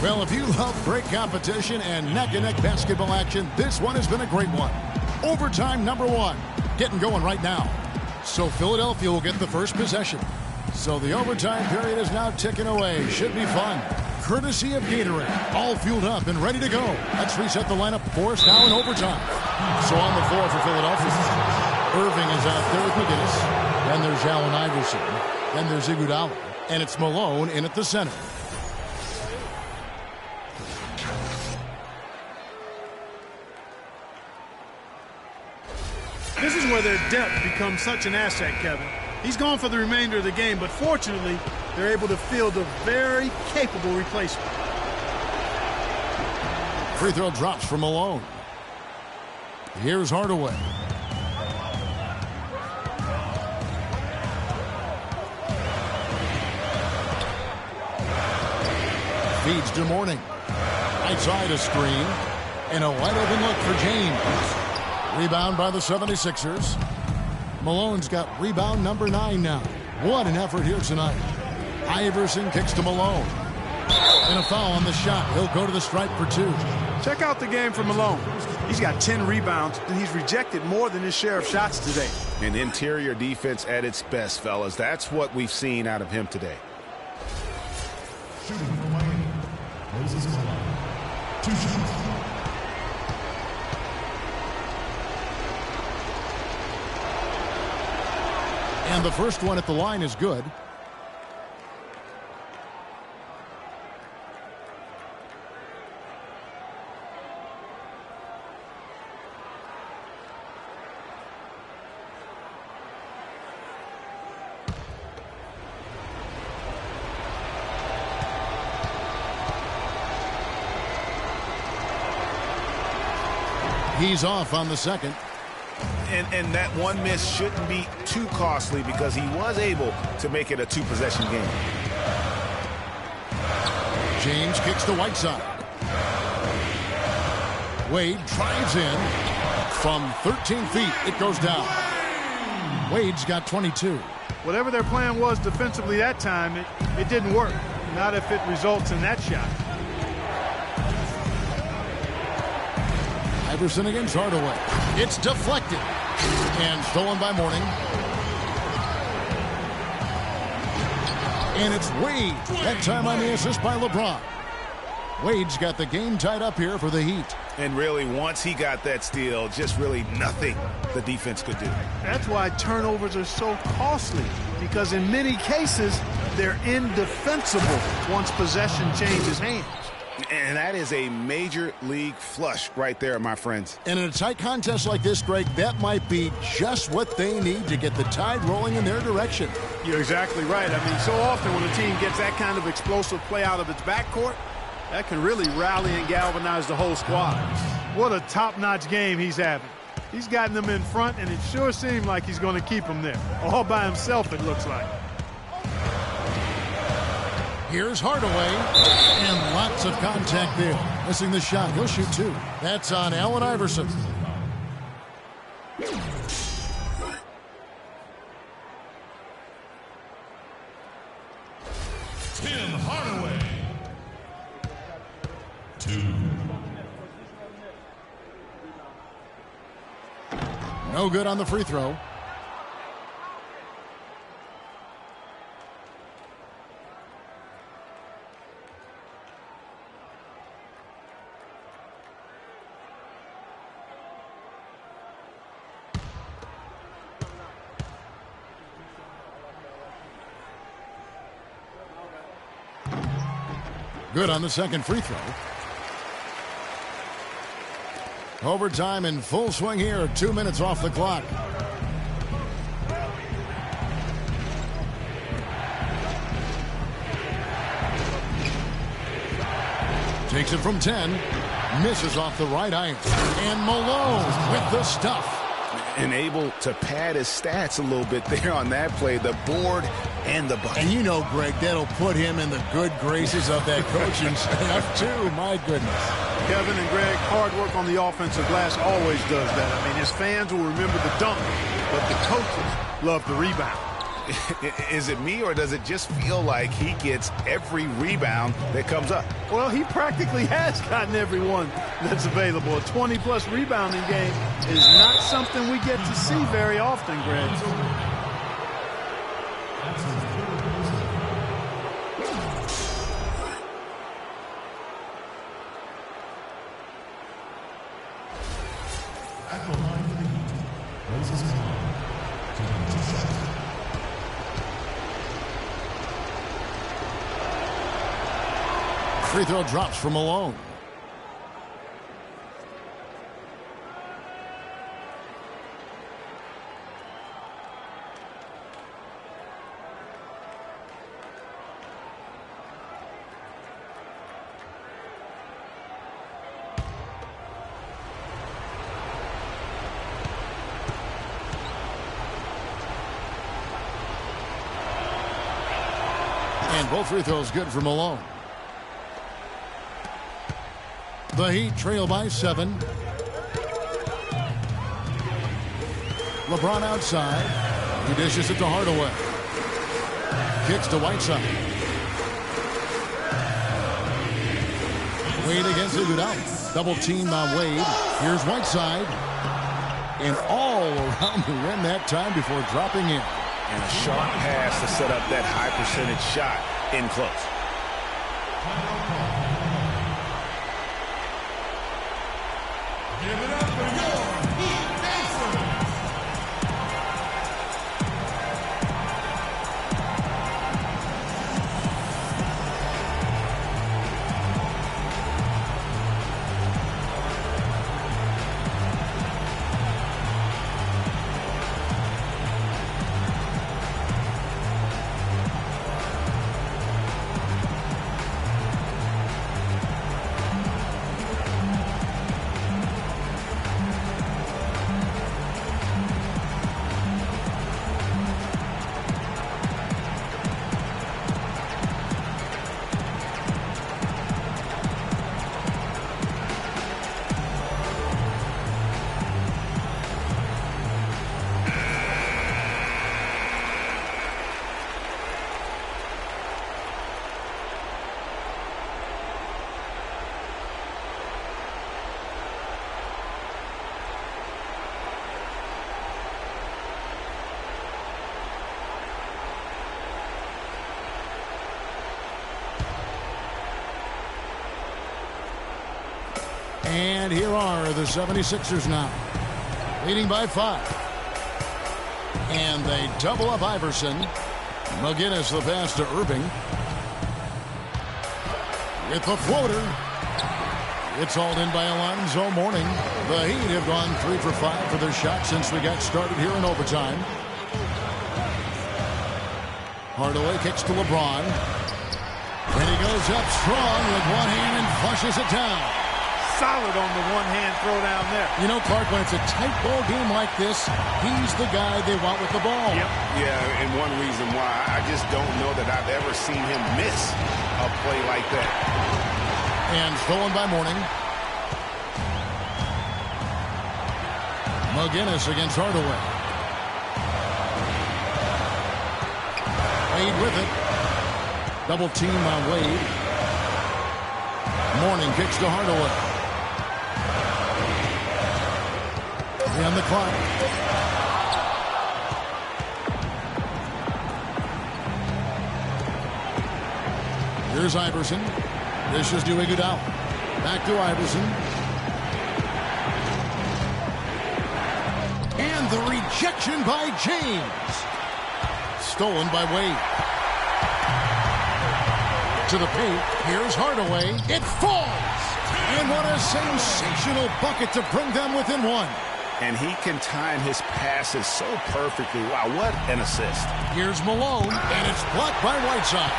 Well, if you love great competition and neck-and-neck basketball action, this one has been a great one. Overtime number 1, getting going right now. So Philadelphia will get the first possession. So the overtime period is now ticking away. Should be fun. Courtesy of Gatorade. All fueled up and ready to go. Let's reset the lineup for us now in overtime. So on the floor for Philadelphia, Irving is out there with McGinnis. Then there's Allen Iverson. Then there's Iguodala. And it's Malone in at the center. This is where their depth becomes such an asset, Kevin. He's gone for the remainder of the game, but fortunately, they're able to field a very capable replacement. Free throw drops for Malone. Here's Hardaway. Feeds to Mourning. Right side a screen. And a wide open look for James. Rebound by the 76ers. Malone's got rebound number 9 now. What an effort here tonight. Iverson kicks to Malone. And a foul on the shot. He'll go to the stripe for 2. Check out the game for Malone. He's got 10 rebounds, and he's rejected more than his share of shots today. An interior defense at its best, fellas. That's what we've seen out of him today. Shooting for Miami. Moses Malone. 2 shots. And the first one at the line is good. He's off on the second. And that one miss shouldn't be too costly because he was able to make it a 2-possession game. James kicks to Whiteside. Wade drives in. From 13 feet, it goes down. Wade's got 22. Whatever their plan was defensively that time, it didn't work. Not if it results in that shot. Iverson against Hardaway. It's deflected. And stolen by Mourning. And it's Wade. That time on the assist by LeBron. Wade's got the game tied up here for the Heat. And really, once he got that steal, just really nothing the defense could do. That's why turnovers are so costly, because in many cases, they're indefensible once possession changes hands. And that is a major league flush right there, my friends. And in a tight contest like this, Greg, that might be just what they need to get the tide rolling in their direction. You're exactly right. I mean, so often when a team gets that kind of explosive play out of its backcourt, that can really rally and galvanize the whole squad. What a top-notch game he's having. He's gotten them in front, and it sure seemed like he's going to keep them there. All by himself, it looks like. Here's Hardaway, and lots of contact there. Missing the shot. He'll shoot 2. That's on Allen Iverson. Tim Hardaway. 2. No good on the free throw. Good on the second free throw. Overtime in full swing here. 2 minutes off the clock. Takes it from 10. Misses off the right iron. And Malone with the stuff. And able to pad his stats a little bit there on that play. The board and the bucket. And you know, Greg, that'll put him in the good graces of that coaching staff, too. My goodness. Kevin and Greg, hard work on the offensive glass always does that. I mean, his fans will remember the dunk, but the coaches love the rebound. Is it me, or does it just feel like he gets every rebound that comes up? Well, he practically has gotten every one that's available. A 20-plus rebounding game is not something we get to see very often, Greg. That's his 3rd At the line for the Heat, Moses Malone, taking 2 shots. Free throw drops from Malone. And both free throws good for Malone. The Heat trail by 7. LeBron outside. He dishes it to Hardaway. Kicks to Whiteside. Wade against Iguodala. Double team on Wade. Here's Whiteside. And all around the rim that time before dropping in. And a sharp pass to set up that high percentage shot in close. Give it up for your Heat Dancers. And here are the 76ers now, leading by 5. And they double up Iverson. McGinnis the pass to Irving. With the floater. It's hauled in by Alonzo Mourning. The Heat have gone 3 for 5 for their shot since we got started here in overtime. Hardaway kicks to LeBron. And he goes up strong with one hand and flushes it down. Solid on the one-hand throw down there. You know, Clark, when it's a tight ball game like this, he's the guy they want with the ball. Yep. Yeah, and one reason why I just don't know that I've ever seen him miss a play like that. And stolen by Mourning. McGinnis against Hardaway. Wade with it. Double team on Wade. Mourning kicks to Hardaway. And the clock. Here's Iverson. This is to Iguodala. Back to Iverson. And the rejection by James. Stolen by Wade. To the paint. Here's Hardaway. It falls. And what a sensational bucket to bring them within 1. And he can time his passes so perfectly. Wow, what an assist. Here's Malone, and it's blocked by Whiteside.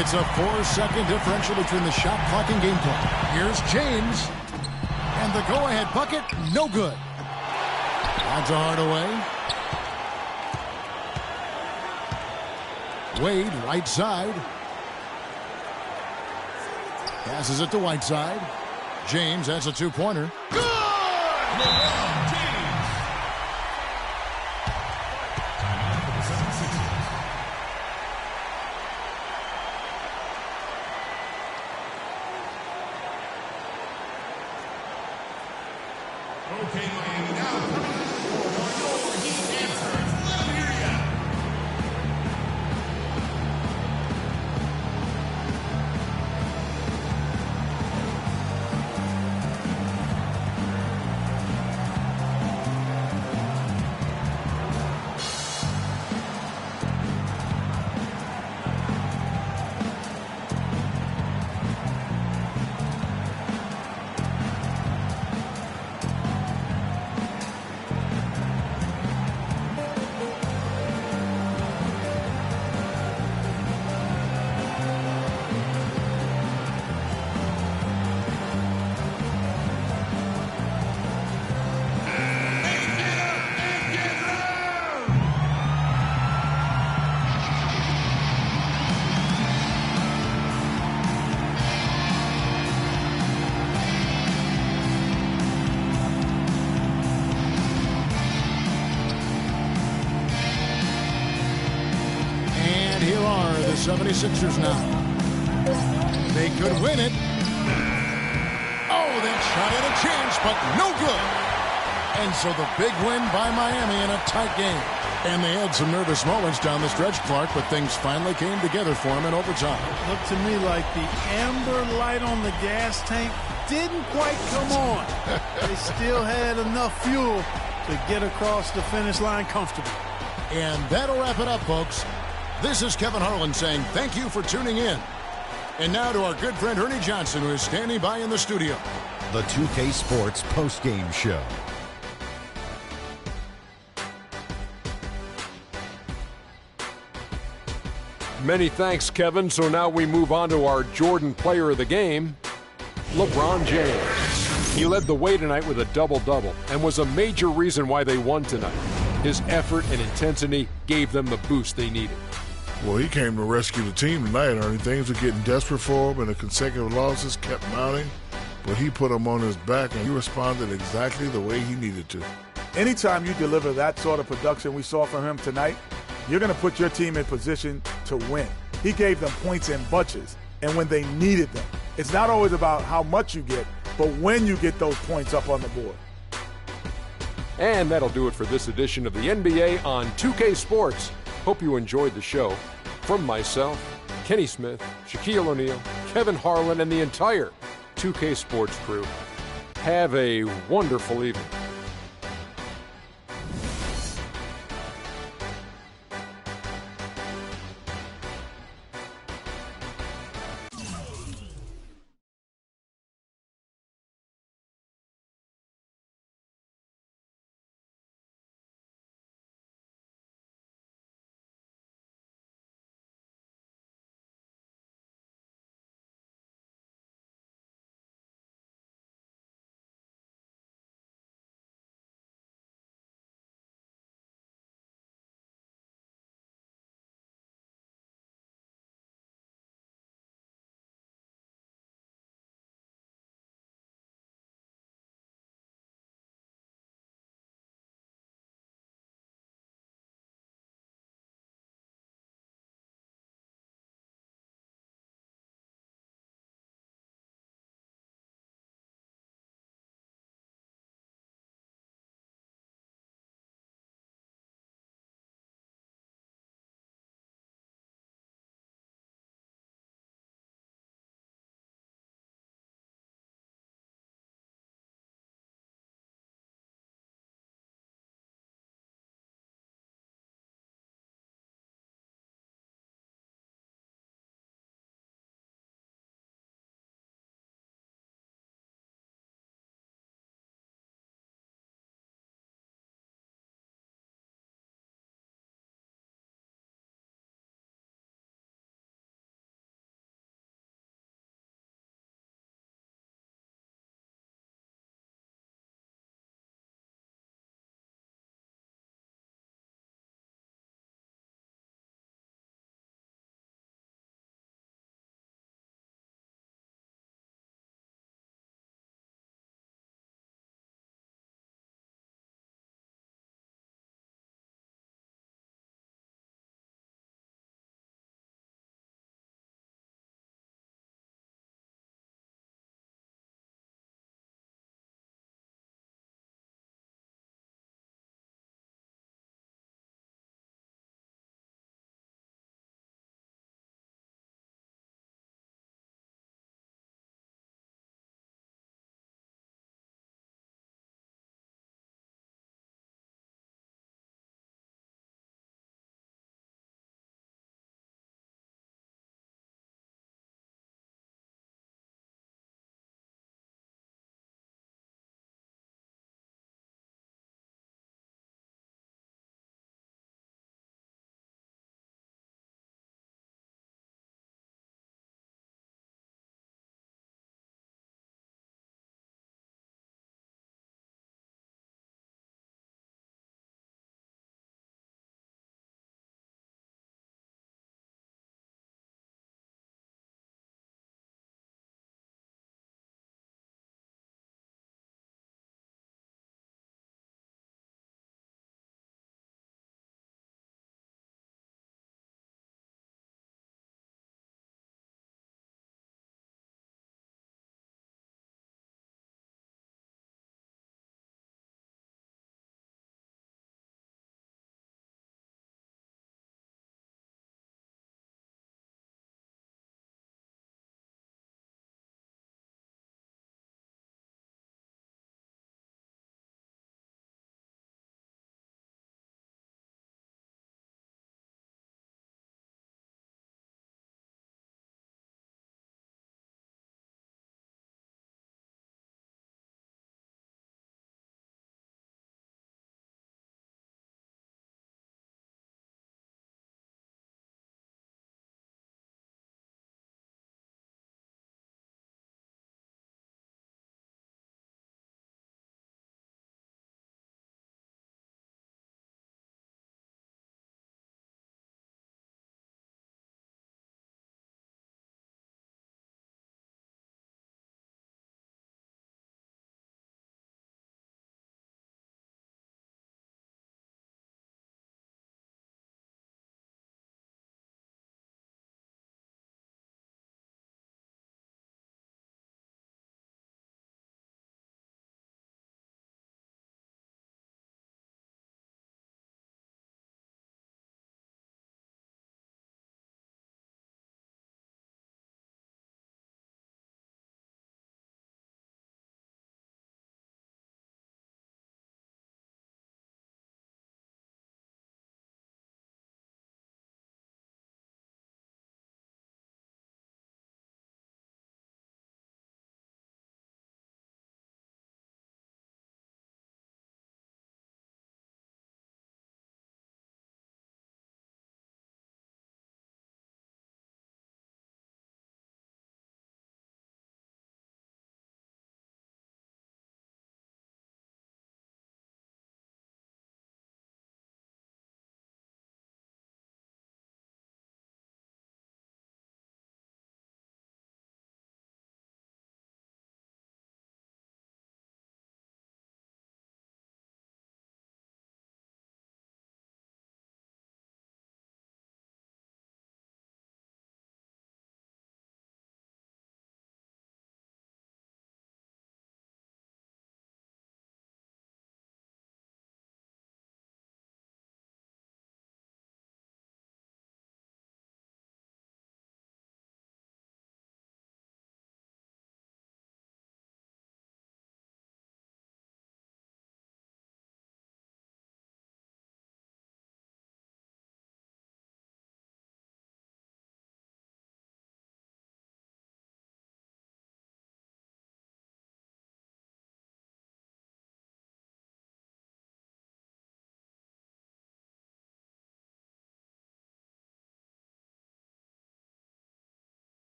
It's a 4-second differential between the shot clock and game clock. Here's James, and the go-ahead bucket, no good. On to Hardaway. Wade, right side. Passes it to Whiteside. James has a 2-pointer. Good! LeBron James. Timeout for the 76ers. Okay, Miami, now coming up for your Heat Dancers. Let them hear ya. 76ers now. They could win it. Oh, that shot had a chance, but no good. And so the big win by Miami in a tight game. And they had some nervous moments down the stretch, Clark, but things finally came together for them in overtime. Looked to me like the amber light on the gas tank didn't quite come on. They still had enough fuel to get across the finish line comfortably. And that'll wrap it up, folks. This is Kevin Harlan saying thank you for tuning in. And now to our good friend Ernie Johnson, who is standing by in the studio. The 2K Sports postgame show. Many thanks, Kevin. So now we move on to our Jordan player of the game, LeBron James. He led the way tonight with a double-double and was a major reason why they won tonight. His effort and intensity gave them the boost they needed. Well, he came to rescue the team tonight, Ernie. Things were getting desperate for him, and the consecutive losses kept mounting. But he put them on his back, and he responded exactly the way he needed to. Anytime you deliver that sort of production we saw from him tonight, you're going to put your team in position to win. He gave them points in bunches, and when they needed them. It's not always about how much you get, but when you get those points up on the board. And that'll do it for this edition of the NBA on 2K Sports. Hope you enjoyed the show. From myself, Kenny Smith, Shaquille O'Neal, Kevin Harlan, and the entire 2K Sports crew, have a wonderful evening.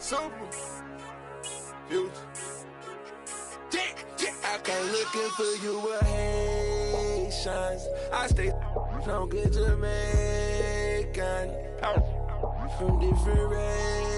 Super. Future. I came looking for you with Haitians. I stay from good Jamaican. From different races.